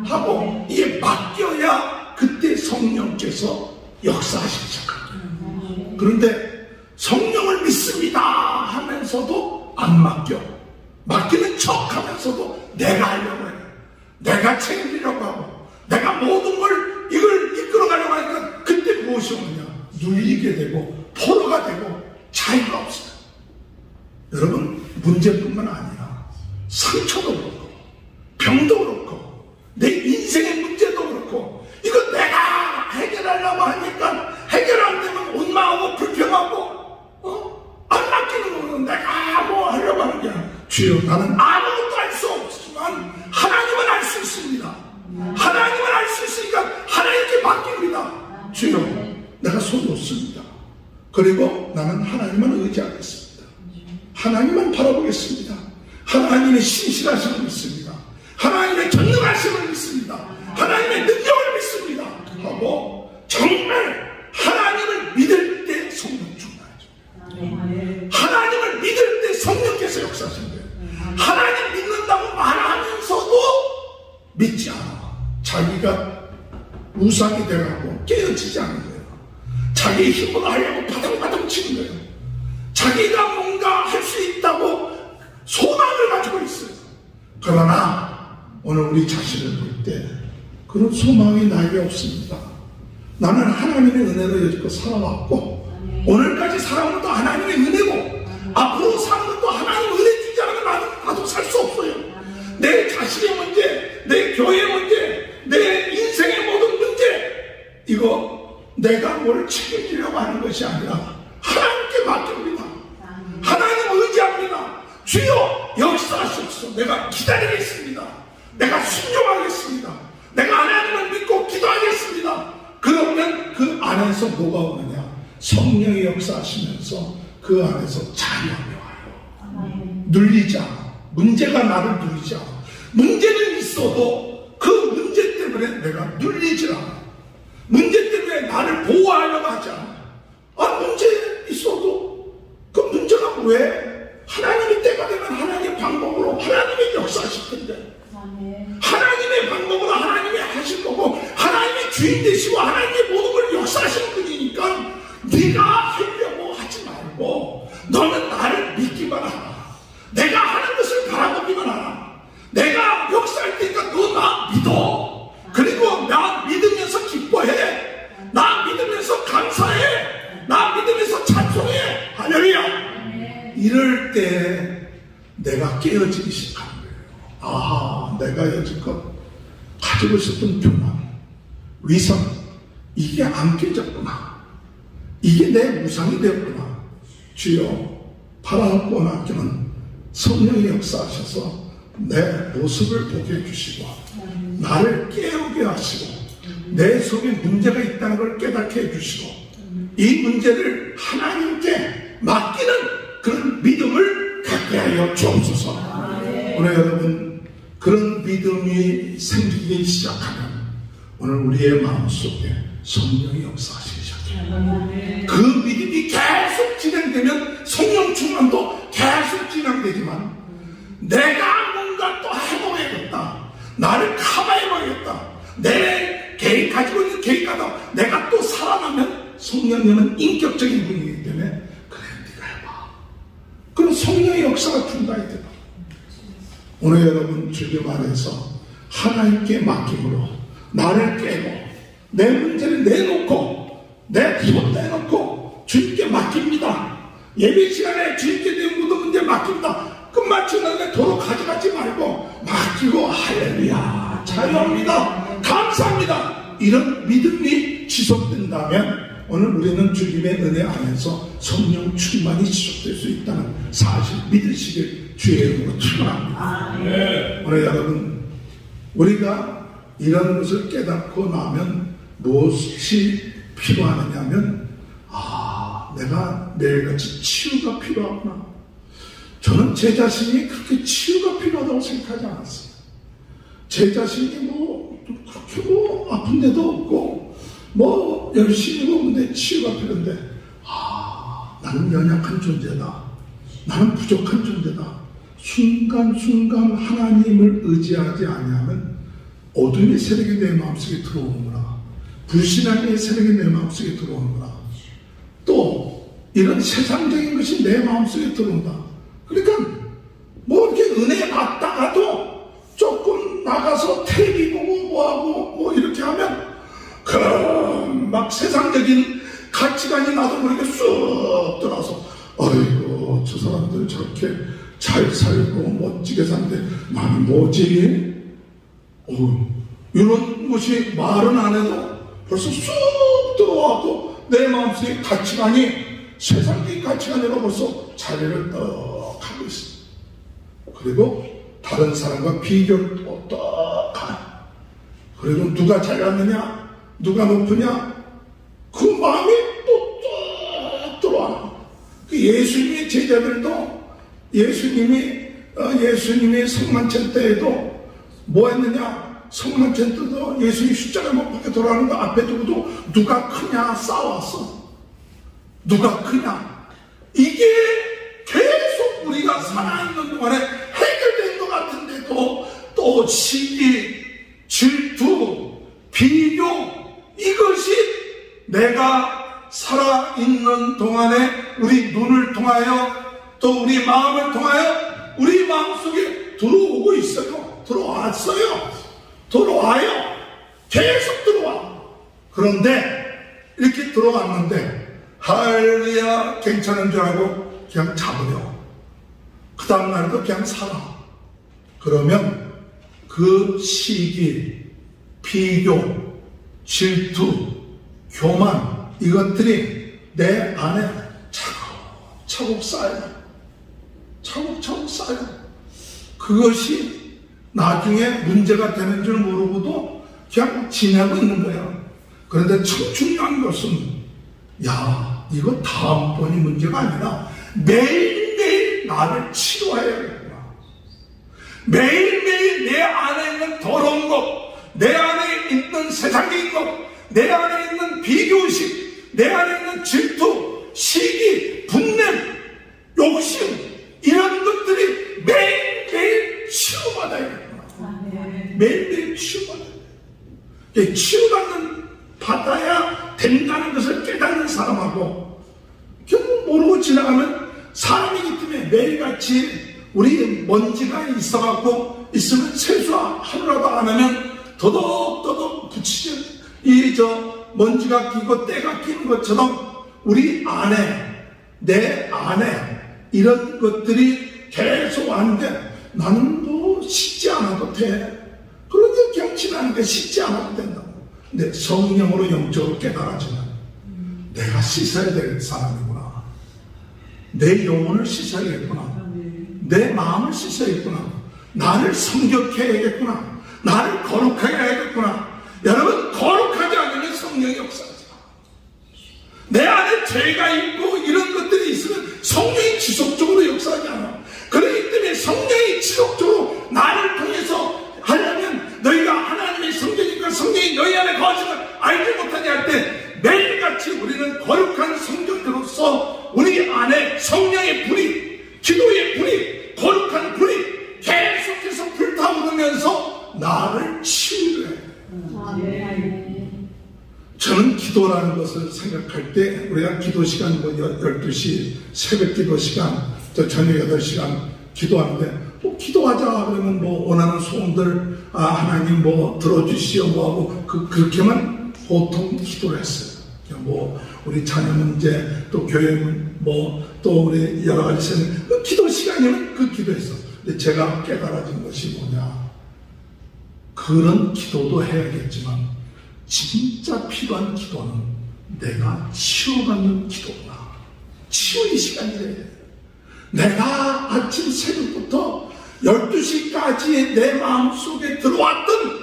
하고 이게 맡겨야 그때 성령께서 역사하시기 시작합니다. 그런데 성령을 믿습니다 하면서도 안 맡겨. 맡기는 척 하면서도 내가 하려고 해요. 내가 책임지려고 하고 내가 모든 걸 이걸 이끌어가려고 하니까 그때 무엇이 오느냐? 눌리게 되고 포로가 되고 자유가 없어요. 여러분, 문제뿐만 아니라 상처도 그렇고 병도 그렇고 내 인생의 문제도 그렇고 이거 내가 해결하려고 하니까 해결 안 되면 원망하고 불평하고 안 맡기는 거는 내가 뭐 하려고 하는 게 아니라 주여 나는 아무것도 알 수 없지만 하나님은 알 수 있습니다. 하나님은 알 수 있으니까 하나님께 맡깁니다. 주여 내가 손 놓습니다. 그리고 나는 하나님만 의지하겠습니다. 하나님만 바라보겠습니다. 하나님의 신실하심을 믿습니다. 하나님의 전능하심을 믿습니다. 하나님의 능력을 믿습니다. 하고 정말 하나님을 믿을 때 성령 충만해져요. 하나님을 믿을 때 성령께서 역사하시는 거예요. 하나님 믿는다고 말하면서도 믿지 않아. 자기가 우상이 되어가고 깨어지지 않는 거예요. 자기 힘으로 하려고 바둥바둥 치는 거예요. 자기가 뭔가 할 수 있다고 소망을 가지고 있어요. 그러나 오늘 우리 자신을 볼 때 그런 소망이 나에게 없습니다. 나는 하나님의 은혜로 여지껏 살아왔고 오늘까지 살아온 것도 하나님의 은혜고 앞으로 사는 것도 하나님의 은혜 주지 않으면 나도 살 수 없어요. 내 자신의 문제, 내 교회의 문제, 내 인생의 모든 문제 이거 내가 뭘 책임지려고 하는 것이 아니라 하나님께 맡깁니다. 하나님 의지합니다. 주여 역사하십시오. 내가 기다리겠습니다. 내가 순종하겠습니다. 내가 하나님을 믿고 기도하겠습니다. 그러면 그 안에서 뭐가 오느냐? 성령의 역사하시면서 그 안에서 자유함이 와요. 눌리지 않아. 문제가 나를 눌리지 않아. 문제는 있어도 그 문제 때문에 내가 눌리지 않아. 문제 때문에 나를 보호하려고 하지 않아. 문제 있어도 그 문제가 왜? 하나님의 때가 되면 하나님의 방법으로 하나님의 역사하실 텐데 하나님의 방법으로 하나님이 하실 거고 하나님의 주인 되시고 하나님의 모든 걸 역사하시는 분이니까 네가 하려고 하지 말고 너는 나를 믿기만 하라. 내가 하는 것을 바라보기만 하라. 내가 역사할 테니까 너 나 믿어. 그리고 나 믿으면서 기뻐해. 나 믿으면서 감사해. 나 믿으면서 찬송해. 할렐루야. 이럴 때 내가 깨어지기 시작하는 거예요. 내가 여지껏 가지고 있었던 교만, 위선 이게 안 깨졌구나. 이게 내 무상이 되었구나. 주여 바라고 맡기는 성령의 역사하셔서 내 모습을 보게 해주시고 나를 깨우게 하시고 내 속에 문제가 있다는 걸 깨닫게 해주시고 이 문제를 하나님께 맡기는 그런 믿음을 갖게 하여 주옵소서. 오늘 여러분 그런 믿음이 생기기 시작하면 오늘 우리의 마음속에 성령이 역사하시기 시작해요. 그 믿음이 계속 진행되면 성령 충만도 계속 진행되지만 내가 뭔가 또 해보야겠다. 나를 커버해봐야겠다. 내 계획 가지고 있는 계획가다 내가 또 살아나면 성령님은 인격적인 분이기 때문에 그래 네가 해봐. 그럼 성령의 역사가 중단이 되다. 오늘 여러분 주님 안에서 하나님께 맡김으로 나를 깨고 내 문제를 내놓고 내 손 내놓고 주님께 맡깁니다. 예배 시간에 주님께 내 모든 문제 맡깁니다. 끝마친 다음에 도로 가져가지 말고 맡기고 할렐루야 자유합니다. 감사합니다. 이런 믿음이 지속된다면 오늘 우리는 주님의 은혜 안에서 성령 충만이 지속될 수 있다는 사실 믿으시길 주의 이름으로 축원합니다. 오늘 여러분 우리가 이런 것을 깨닫고 나면 무엇이 필요하느냐면 내가 매일같이 치유가 필요하구나. 저는 제 자신이 그렇게 치유가 필요하다고 생각하지 않았어요. 제 자신이 그렇게 아픈 데도 없고 열심히 먹는데 치유가 필요한데 나는 연약한 존재다. 나는 부족한 존재다. 순간순간 하나님을 의지하지 아니하면 어둠의 세력이 내 마음속에 들어오는구나. 불신앙의 세력이 내 마음속에 들어오는구나. 또 이런 세상적인 것이 내 마음속에 들어온다. 그러니까 이렇게 은혜 받다가도 조금 나가서 텔레비 보고 뭐하고 이렇게 하면 막 세상적인 가치관이 나도 모르게 쑥 들어와서 아이고 저 사람들 저렇게 잘 살고 멋지게 사는데 나는 뭐지? 이런 것이 말은 안 해도 벌써 쑥 들어와도 내 마음속에 가치관이 세상적인 가치관으로 벌써 자리를 떡 하고 있습니다. 그리고 다른 사람과 비교를 떡 하나. 그리고 누가 잘났느냐 누가 높으냐 그 마음이 또 뚝 들어와. 예수님의 제자들도 예수님의 성만찬 때에도 뭐 했느냐? 성만찬 때도 예수님이 십자가 못 박혀 돌아가는 거 앞에 두고도 누가 크냐 싸웠어. 누가 크냐? 이게 계속 우리가 살아있는 동안에 해결된 것 같은데도 또 시기, 질투, 비교 이것이 내가 살아있는 동안에 우리 눈을 통하여 또 우리 마음을 통하여 우리 마음속에 들어오고 있어요. 들어와요. 계속 들어와. 그런데 이렇게 들어왔는데 할렐루야 괜찮은 줄 알고 그냥 잡으려. 그 다음날도 그냥 살아. 그러면 그 시기, 비교, 질투, 교만 이것들이 내 안에 차곡차곡 쌓여요. 차곡차곡 쌓여요. 그것이 나중에 문제가 되는 줄 모르고도 그냥 지내고 있는 거예요. 그런데 참 중요한 것은 이거 다음번이 문제가 아니라 매일매일 나를 치료해야겠구나. 매일매일 내 안에 있는 더러운 것, 내 안에 있는 세상적인 것, 내 안에 있는 비교의식, 내 안에 있는 질투, 시기, 분냄, 욕심 이런 것들이 매일매일 치유받아야겠구나. 매일매일 치유받아야 돼. 치유받아야 된다는 것을 깨닫는 사람하고 결국 모르고 지나가면 사람이기 때문에 매일같이 우리 먼지가 있어갖고 있으면 세수 하루라도 안 하면 더덕더덕 붙이죠. 먼지가 끼고 때가 끼는 것처럼 우리 안에, 내 안에 이런 것들이 계속 왔는데 나는 씻지 않아도 돼. 그러니까 그냥 지나는데 씻지 않아도 된다고. 근데 성령으로 영적으로 깨달아지면 내가 씻어야 될 사람이구나. 내 영혼을 씻어야겠구나. 내 마음을 씻어야겠구나. 나를 성격해야겠구나. 나를 거룩하게 해야겠구나. 여러분 거룩하지 않으면 성령이 역사하지 않아. 내 안에 죄가 있고 이런 것들이 있으면 성령이 지속적으로 역사하지 않아. 그렇기 때문에 성령이 지속적으로 나를 통해서 하려면 너희가 하나님의 성전이니까 성령이 너희 안에 거하심을 알지 못하냐 할 때 매일같이 우리는 거룩한 성전으로서 우리 안에 성령의 불이, 기도의 불이, 거룩한 불이 계속해서 불타오르면서 나를 치유해. 저는 기도라는 것을 생각할 때 우리가 기도 시간 12시 새벽 기도 시간 저녁 8시간 기도하는데 기도하자 그러면 원하는 소원들 하나님 들어주시오 뭐하고 그렇게만 보통 기도를 했어요. 우리 자녀 문제 또 교회 또 우리 여러 가지 생각 기도 시간이면 그 기도했어. 근데 제가 깨달아진 것이 뭐냐, 그런 기도도 해야겠지만 진짜 필요한 기도는 내가 치유받는 기도구나. 치유의 시간이래. 내가 아침 새벽부터 12시까지 내 마음속에 들어왔던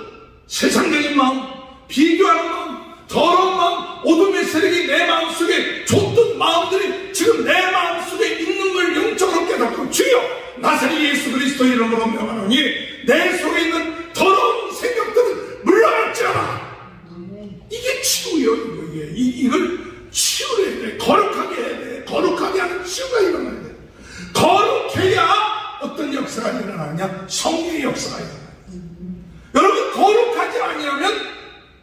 세상적인 마음, 비교하는 마음, 더러운 마음, 어둠의 세력이 내 마음속에 줬던 마음들이 지금 내 마음속에 있는 걸 영적으로 깨닫고 주여 나사렛 예수 그리스도 이름으로 명하노니 내 속에 있는 더러운 생각들은 물러갈지어다. 이게 치유요. 이걸 치유해야 돼. 거룩하게 해야 돼. 거룩하게 하는 치유가 일어나야 돼. 거룩해야 어떤 역사가 일어나느냐? 성령의 역사가 일어나요. 여러분 거룩하지 아니하면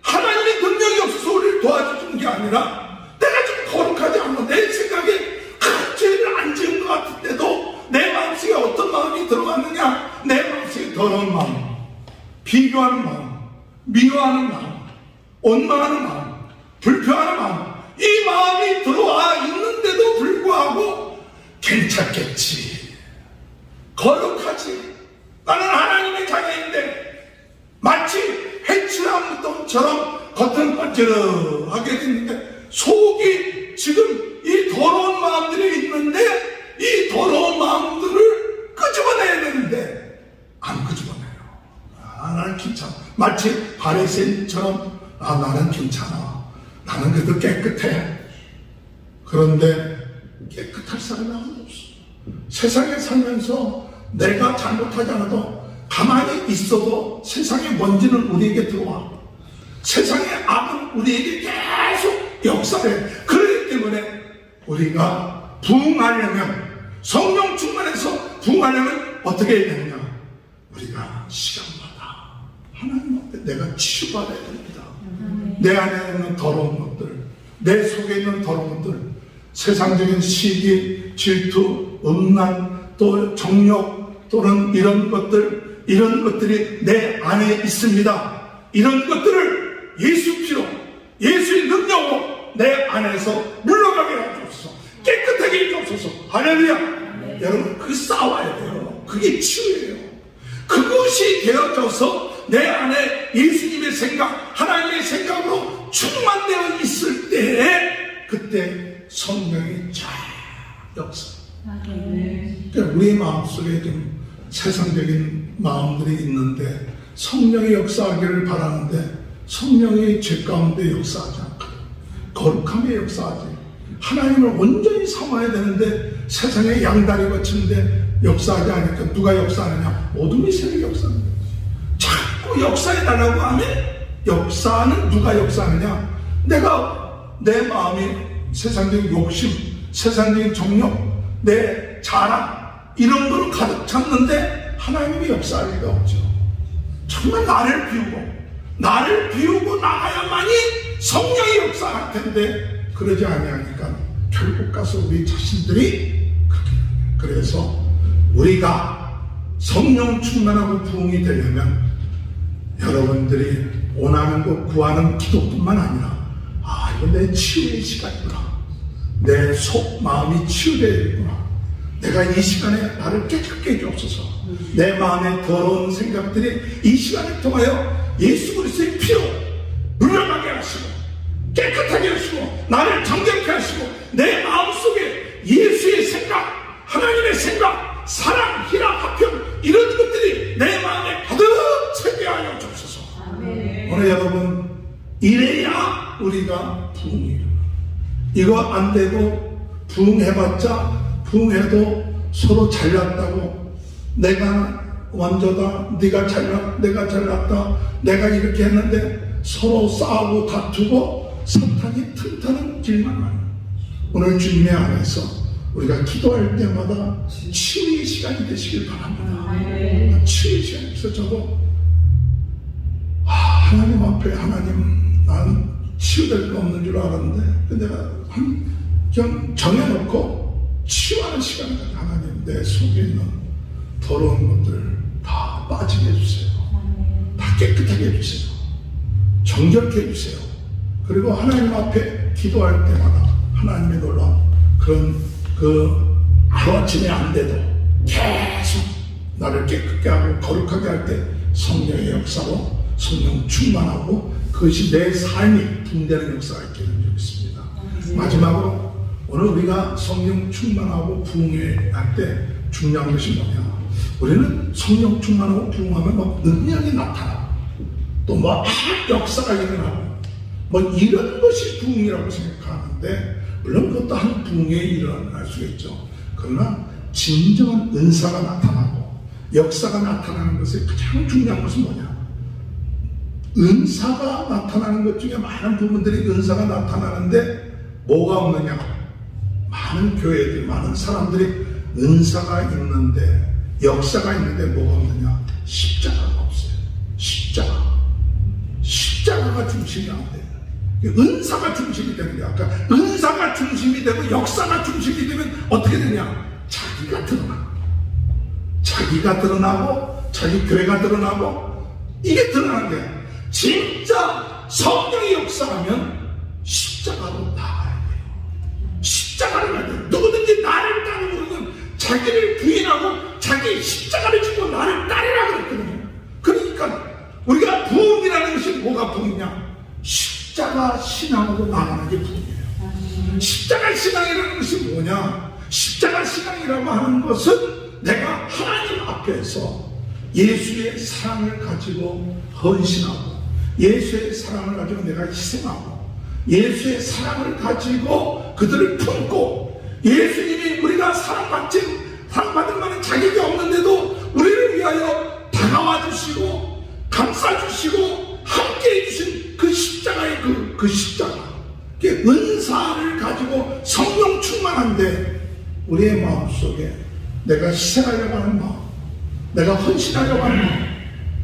하나님의 능력이 없어서 우리를 도와주는 게 아니라 내가 좀 거룩하지 않고 내 생각에 큰 죄를 안 지은 것 같은데도 내 마음속에 어떤 마음이 들어갔느냐? 내 마음속에 더러운 마음, 비교하는 마음, 미워하는 마음, 원망하는 마음, 불평하는 마음, 이 마음이 들어와 있는데도 불구하고 괜찮겠지, 거룩하지, 나는 하나님의 자녀인데 마치 해치한 무덤처럼 겉은 번쩍하게 됐는데 속이 지금 이 더러운 마음들이 있는데 이 더러운 마음들을 끄집어내야 되는데 안 끄집어내요. 나는 괜찮아. 마치 바리새인처럼 나는 괜찮아. 나는 그래도 깨끗해. 그런데 깨끗할 사람이 아무도 없어. 세상에 살면서 내가 잘못하지 않아도 가만히 있어도 세상의 먼지는 우리에게 들어와. 세상의 악은 우리에게 계속 역사해. 그렇기 때문에 우리가 부흥하려면, 성령 충만해서 부흥하려면 어떻게 해야 되느냐? 우리가 시간마다 하나님 앞에 내가 치유받아야 됩니다. 내 안에 있는 더러운 것들, 내 속에 있는 더러운 것들, 세상적인 시기, 질투, 음란, 또 정욕 또는 이런 것들이 내 안에 있습니다. 이런 것들을 예수 피로, 예수의 능력으로 내 안에서 물러가게 해주옵소서. 깨끗하게 해주옵소서. 할렐루야. 네. 여러분 그 싸워야 돼요. 그게 치유예요. 그것이 되어져서 내 안에 예수님의 생각, 하나님의 생각으로 충만되어 있을 때에 그때 성령이 쫙 역사. 그러니까 우리의 마음속에 좀 세상적인 마음들이 있는데 성령이 역사하기를 바라는데 성령이 죄 가운데 역사하지 않고 거룩함에 역사하지. 하나님을 온전히 삼아야 되는데 세상에 양다리 거치는데 역사하지 않으니까 누가 역사하느냐? 어둠의 세력이 역사하는 거지. 자꾸 역사해달라고 하면 역사는 누가 역사하느냐? 내가 내 마음이 세상적인 욕심, 세상적인 정욕, 내 자랑 이런 거를 가득 찼는데 하나님이 역사할 리가 없죠. 정말 나를 비우고 나가야만이 성령이 역사할 텐데 그러지 아니하니까 결국 가서 우리 자신들이 그렇게. 그래서 우리가 성령 충만하고 부흥이 되려면 여러분들이 원하는 것 구하는 기도뿐만 아니라 이거 내 치유의 시간이구나. 내 속 마음이 치유되겠구나. 내가 이 시간에 나를 깨끗게 해주옵소서. 내 마음에 더러운 생각들이 이 시간을 통하여 예수 그리스도의 피로 물러가게 하시고 깨끗하게 하시고 나를 정결케 하시고 내 마음속에 예수의 생각, 하나님의 생각, 사랑, 희락, 화평 이런 것들이 내 마음에 가득 차게 하여 주옵소서. 오늘 여러분 이래야 우리가 부흥이에요. 이거 안 되고 부흥해봤자 부흥해도 서로 잘났다고 내가 원조다, 네가 잘났다, 내가 잘났다, 내가 이렇게 했는데 서로 싸우고 다투고 사탄이 틈타는 길만 많아요. 오늘 주님의 안에서 우리가 기도할 때마다 치유의 시간이 되시길 바랍니다. 치유의 시간이 있어. 저도 하나님 앞에 하나님 난 치유될 거 없는 줄 알았는데 내가 그냥 정해놓고 치유하는 시간을 하나님 내 속에 있는 더러운 것들 다 빠지게 해주세요. 다 깨끗하게 해주세요. 정결케 해주세요. 그리고 하나님 앞에 기도할 때마다 하나님의 놀라운 그런 하루아침에 안 돼도 계속 나를 깨끗게 하고 거룩하게 할 때 성령의 역사로 성령 충만하고 그것이 내 삶이 붕대는 역사가 있기를 주겠습니다. 마지막으로 오늘 우리가 성령 충만하고 부흥할 때 중요한 것이 뭐냐? 우리는 성령 충만하고 부흥하면 막 능력이 나타나. 또 막 역사가 일어나고 뭐 이런 것이 부흥이라고 생각하는데, 물론 그것도 한 부흥에 일어날 수 있죠. 그러나 진정한 은사가 나타나고 역사가 나타나는 것의 가장 중요한 것은 뭐냐? 은사가 나타나는 것 중에 많은 부분들이 은사가 나타나는데 뭐가 없느냐? 많은 교회들, 많은 사람들이 은사가 있는데, 역사가 있는데 뭐가 없느냐? 십자가가 없어요. 십자가가 중심이 안 돼요. 은사가 중심이 되는 거야. 아까 은사가 중심이 되고 역사가 중심이 되면 어떻게 되냐? 자기가 드러나고 자기 교회가 드러나고 이게 드러나는 거야. 진짜 성령의 역사하면 십자가로 나가야 돼요. 십자가를 가야 돼요. 누구든지 나를 따르고는 자기를 부인하고 자기 십자가를 지고 나를 따르라 그랬거든요. 그러니까 우리가 부흥이라는 것이 뭐가 부흥이냐? 십자가 신앙으로 나가는 게 부흥이에요. 십자가 신앙이라는 것이 뭐냐? 십자가 신앙이라고 하는 것은 내가 하나님 앞에서 예수의 사랑을 가지고 헌신하고, 예수의 사랑을 가지고 내가 희생하고, 예수의 사랑을 가지고 그들을 품고, 예수님이 우리가 사랑받을 만한 자격이 없는데도 우리를 위하여 다가와 주시고 감싸 주시고 함께 해주신 그 십자가의 그 십자가, 은사를 가지고 성령 충만한데 우리의 마음속에 내가 희생하려고 하는 마음, 내가 헌신하려고 하는 마음,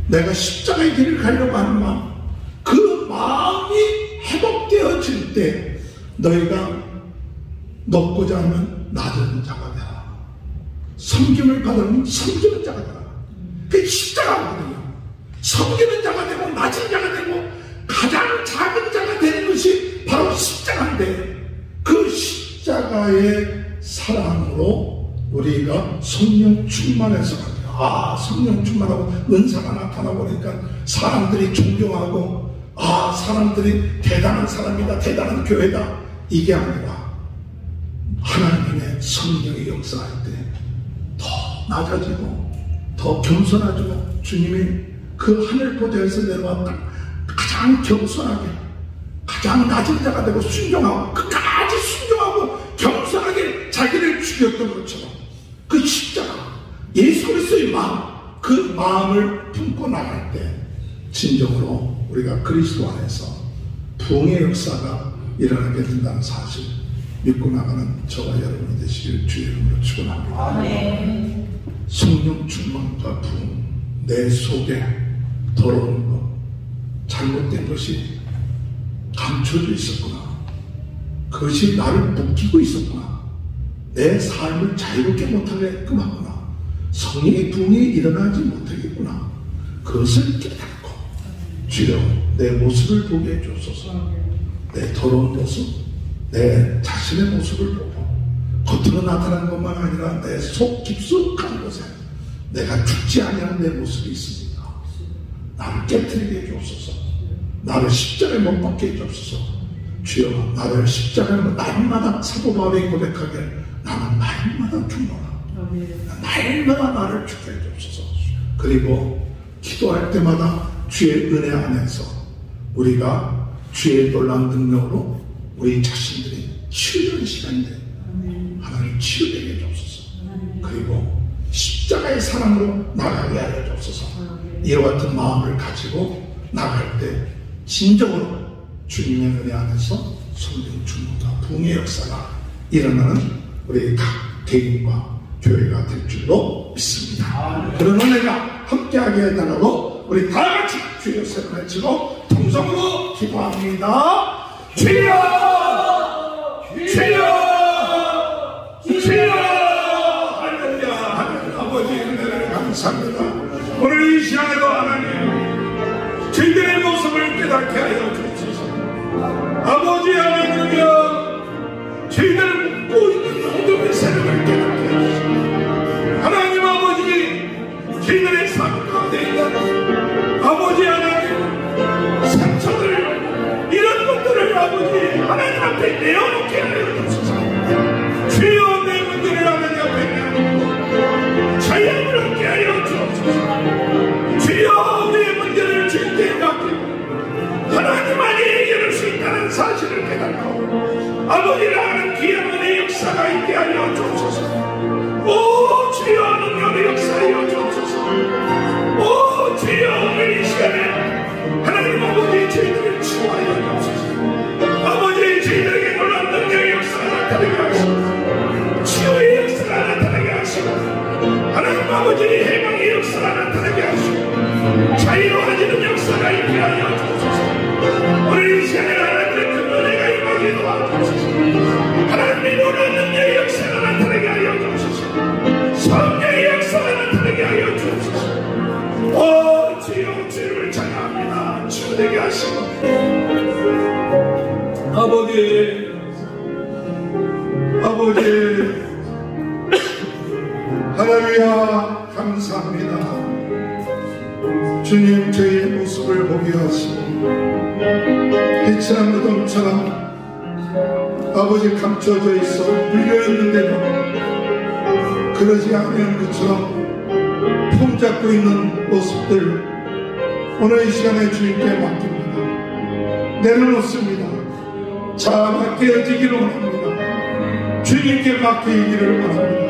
내가 십자가의 길을 가려고 하는 마음, 그 마음이 회복되어질 때 너희가 높고자 하면 낮은 자가 되라, 섬김을 받으면 섬기는 자가 되라. 그게 십자가거든요. 섬기는 자가 되고 낮은 자가 되고 가장 작은 자가 되는 것이 바로 십자가인데, 그 십자가의 사랑으로 우리가 성령 충만해서 성령 충만하고 은사가 나타나 보니까 사람들이 존경하고, 사람들이 대단한 사람이다, 대단한 교회다, 이게 아니라 하나님의 성령의 역사할 때 더 낮아지고 더 겸손해지고, 주님이 그 하늘 보좌에서 내려왔다 가장 겸손하게 가장 낮은 자가 되고 순종하고, 끝까지 순종하고 겸손하게 자기를 죽였던 것처럼 그 십자가, 예수 그리스도의 마음, 그 마음을 품고 나갈 때 진정으로 우리가 그리스도 안에서 부흥의 역사가 일어나게 된다는 사실 믿고 나가는 저와 여러분이 되시길 주의 이름으로 축원합니다. 성령 충만과 부흥, 내 속에 더러운 것, 잘못된 것이 감춰져 있었구나, 그것이 나를 묶이고 있었구나, 내 삶을 자유롭게 못하게끔 하구나, 성령의 부흥이 일어나지 못하겠구나, 그것을 깨닫고 주여 내 모습을 보게 해주소서. 내 더러운 모습, 내 자신의 모습을 보고 겉으로 나타나는 것만 아니라 내 속 깊숙한 곳에 내가 죽지 아니한 내 모습이 있습니다. 나를 깨트리게 해주옵소서. 나를 십자가에 못 박게 해주옵소서. 주여 나를 십자가에 날마다 사도 바울이 고백하게 나는 날마다 죽노라. 날마다 나를 죽게 해주옵소서. 그리고 기도할 때마다 주의 은혜 안에서 우리가 주의 놀라운 능력으로 우리 자신들이 치유되는 시간인데 하나님 치유되게 해주옵소서. 그리고 십자가의 사랑으로 나가게 하여 주옵소서. 이와 같은 마음을 가지고 나갈 때 진정으로 주님의 은혜 안에서 성령 충만과 부흥의 역사가 일어나는 우리 각 개인과 교회가 될 줄로 믿습니다. 그런 은혜가 함께하게 해달라고 우리 다같이 주의 역사를 외치고 통성으로 기도합니다. 주여! 주여! 주여! 할렐루야! 아버지 은혜를 감사합니다. 오늘 이 시간에도 하나님 저희들의 모습을 깨닫게 하여 주옵소서. 아버지 하나님이여, 저희들을 묶고 있는 어둠의 세력을 깨닫게 하소서. 하나님 아버지, 저희들의 삶 가운데 있는 아버지 하나님 상처들, 이런 것들을 아버지 하나님 앞에 내어놓게 하여 주소서. 주여 내 문제를 하나님 앞에 내어놓고 자유를 얻게 하여 주옵소서. 주여 내 문제를 주님께 맡기고 하나님만이 해결할 수 있다. 아버지의 해방의 역사가 나타나게 하시고 자유로워지는 역사가 있게 하여 주옵소서. 오늘 이 시간에 하나님의 큰 은혜가 임하게 도와주옵소서. 하나님의 놀라운 능력의 역사가 나타나게 하여 주옵소서. 성령의 역사가 나타나게 하여 주옵소서. 오 주여 주를 찬양합니다. 주 되게 하시고 아버지 하나님이야 감사합니다. 주님 저희의 모습을 보게 하시고 해친한 무덤처럼 아버지 감춰져 있어 물려있는데도 그러지 않은 것처럼 폼 잡고 있는 모습들 오늘 이 시간에 주님께 맡깁니다. 내려놓습니다. 자 깨어지기를 원합니다. 주님께 맡기기를 원합니다.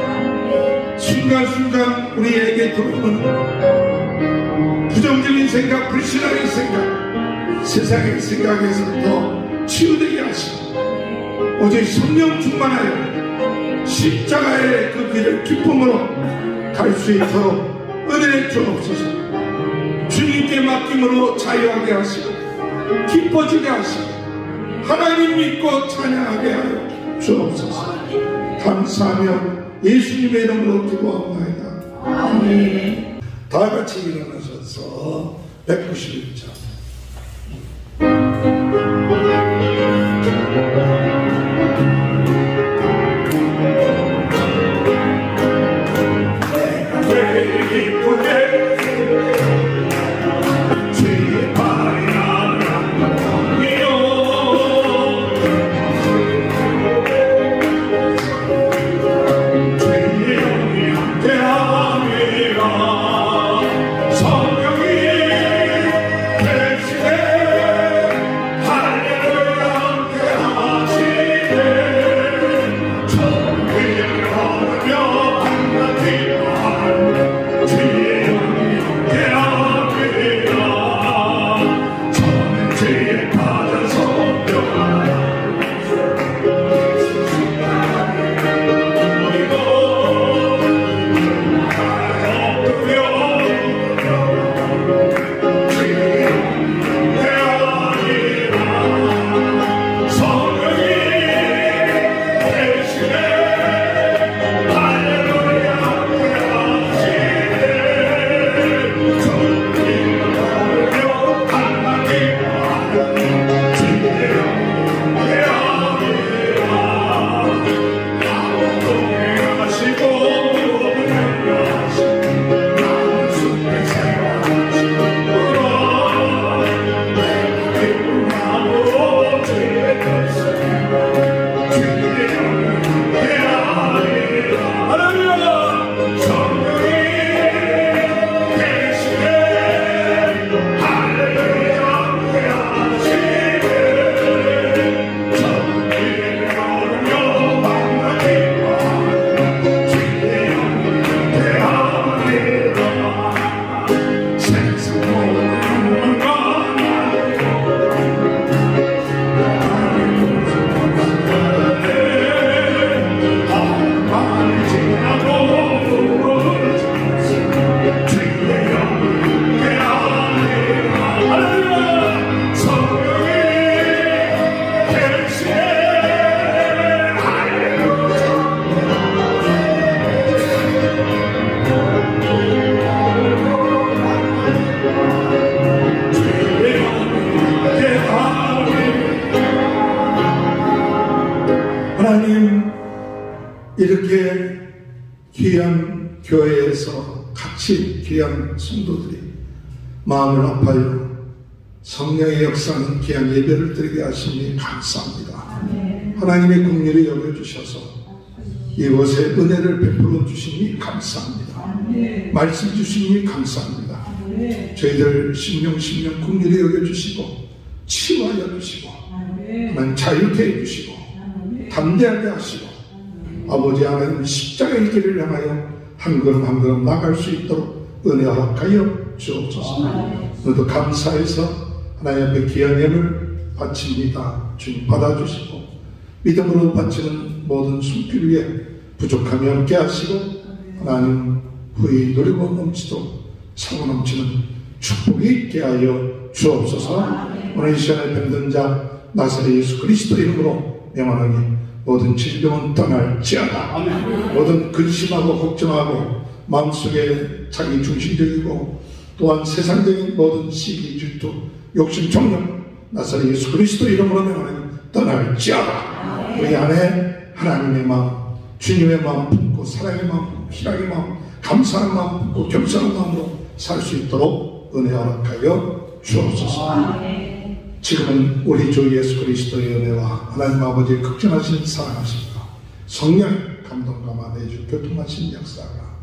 순간순간 우리에게 들어오는 부정적인 생각, 불신앙의 생각, 세상의 생각에서부터 치유되게 하시고 오직 성령 충만하여 십자가의 그 길을 기쁨으로 갈 수 있도록 은혜 주옵소서. 주님께 맡김으로 자유하게 하시고 기뻐지게 하시고 하나님 믿고 찬양하게 하여 주옵소서. 감사하며 예수님의 이름으로 기도합니다. 아멘. 다 같이 일어나셔서 191장 이렇게 귀한 교회에서 같이 귀한 성도들이 마음을 아파요 성령의 역사는 귀한 예배를 드리게 하시니 감사합니다. 하나님의 긍휼을 여겨주셔서 이곳에 은혜를 베풀어 주시니 감사합니다. 말씀 주시니 감사합니다. 저희들 심령 긍휼히 여겨주시고 치유하여 주시고 하나님 자유케 해주시고 담대하게 하시고 아버지 하나님 십자가의 길을 향하여 한 걸음 한 걸음 나갈 수 있도록 은혜 허락하여 주옵소서. 오늘도 감사해서 하나님 앞에 귀한 예물 바칩니다. 주님 받아주시고 믿음으로 바치는 모든 손길 위에 부족함이 없게 하시고 하나님 후히 누리고 넘치도록 사고 넘치는 축복이 있게 하여 주옵소서. 오늘 이 시간에 병든 자 나사렛 예수 그리스도 이름으로 명하노니 모든 질병은 떠날지어다. 모든 근심하고 걱정하고 마음속에 자기 중심적이고 또한 세상적인 모든 시기 질투 욕심 정욕 나사렛 예수 그리스도 이름으로 명하노니 떠날지어다. 우리 안에 하나님의 마음 주님의 마음 품고 사랑의 마음 품고 희락의 마음 감사의 마음 품고 겸손한 마음으로 살 수 있도록 은혜 허락하여 주옵소서. 지금은 우리 주 예수 그리스도의 은혜와 하나님 아버지의 극진하신 사랑하심과 성령의 감동과 내주 교통하신 역사가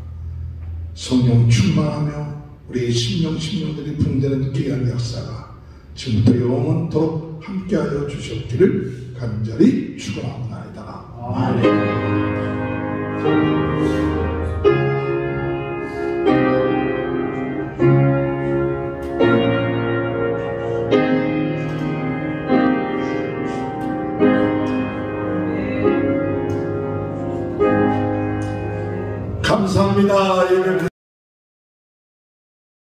성령 충만하며 우리 심령들이 분되는 귀한 역사가 지금부터 영원토록 함께하여 주셨기를 간절히 축원합니다. 아멘. 감사합니다. 예배